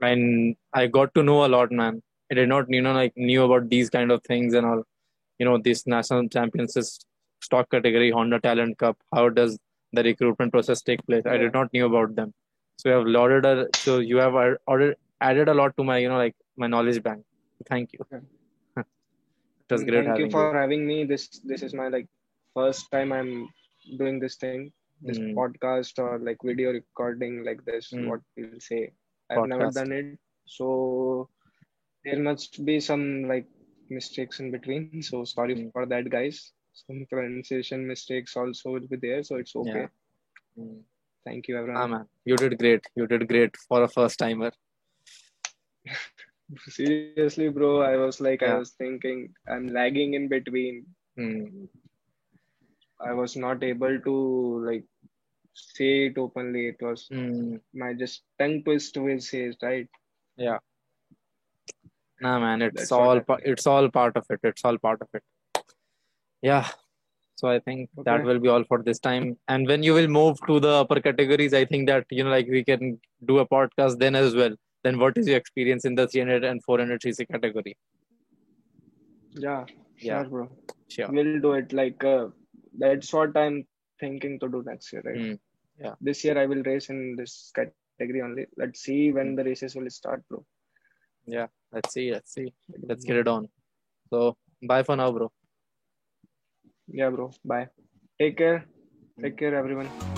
Speaker 1: and I got to know a lot, man. I did not, like knew about these kind of things and all. This national championships stock category, Honda Talent Cup. How does the recruitment process take place? I
Speaker 2: Yeah.
Speaker 1: did not knew about them. So you have added a lot to my, like my knowledge bank. Thank you.
Speaker 2: Yeah.
Speaker 1: It was
Speaker 2: And
Speaker 1: great
Speaker 2: thank you
Speaker 1: having you.
Speaker 2: for having me. This is my like first time I'm doing this thing, this
Speaker 1: Mm,
Speaker 2: podcast or like video recording like this.
Speaker 1: mm,
Speaker 2: What we'll say. I've never
Speaker 1: podcast.
Speaker 2: done it, so there must be some like mistakes in between. So sorry
Speaker 1: Mm,
Speaker 2: for that, guys. Some pronunciation mistakes also will be there, so it's
Speaker 1: yeah.
Speaker 2: okay.
Speaker 1: Mm.
Speaker 2: Thank you,
Speaker 1: Ah,
Speaker 2: everyone.
Speaker 1: man. You did great. You did great for a first timer.
Speaker 2: Seriously, bro, I
Speaker 1: Yeah.
Speaker 2: was thinking I'm lagging in between.
Speaker 1: Mm,
Speaker 2: I was not able to like say it openly. It was
Speaker 1: mm,
Speaker 2: my just tongue twist will say it, right?
Speaker 1: yeah. Nah, man. It's
Speaker 2: That's what
Speaker 1: all
Speaker 2: happening.
Speaker 1: it's all part of it. It's all part of it. Yeah. So I think that
Speaker 2: Okay.
Speaker 1: will be all for this time. And when you will move to the upper categories, I think that like we can do a podcast then as well. Then what is your experience in the 300 and 400 cc category?
Speaker 2: Yeah,
Speaker 1: Yeah,
Speaker 2: sure, bro.
Speaker 1: sure.
Speaker 2: We'll do it. That's what I'm thinking to do next year, right?
Speaker 1: Hmm. Yeah.
Speaker 2: This year I will race in this category only. Let's see when the
Speaker 1: Hmm.
Speaker 2: races will start, bro.
Speaker 1: Yeah. Let's see. Let's see. Let's get it on. So bye for now, bro.
Speaker 2: Yeah, bro. Bye. Take care.
Speaker 1: Hmm.
Speaker 2: Take care, everyone.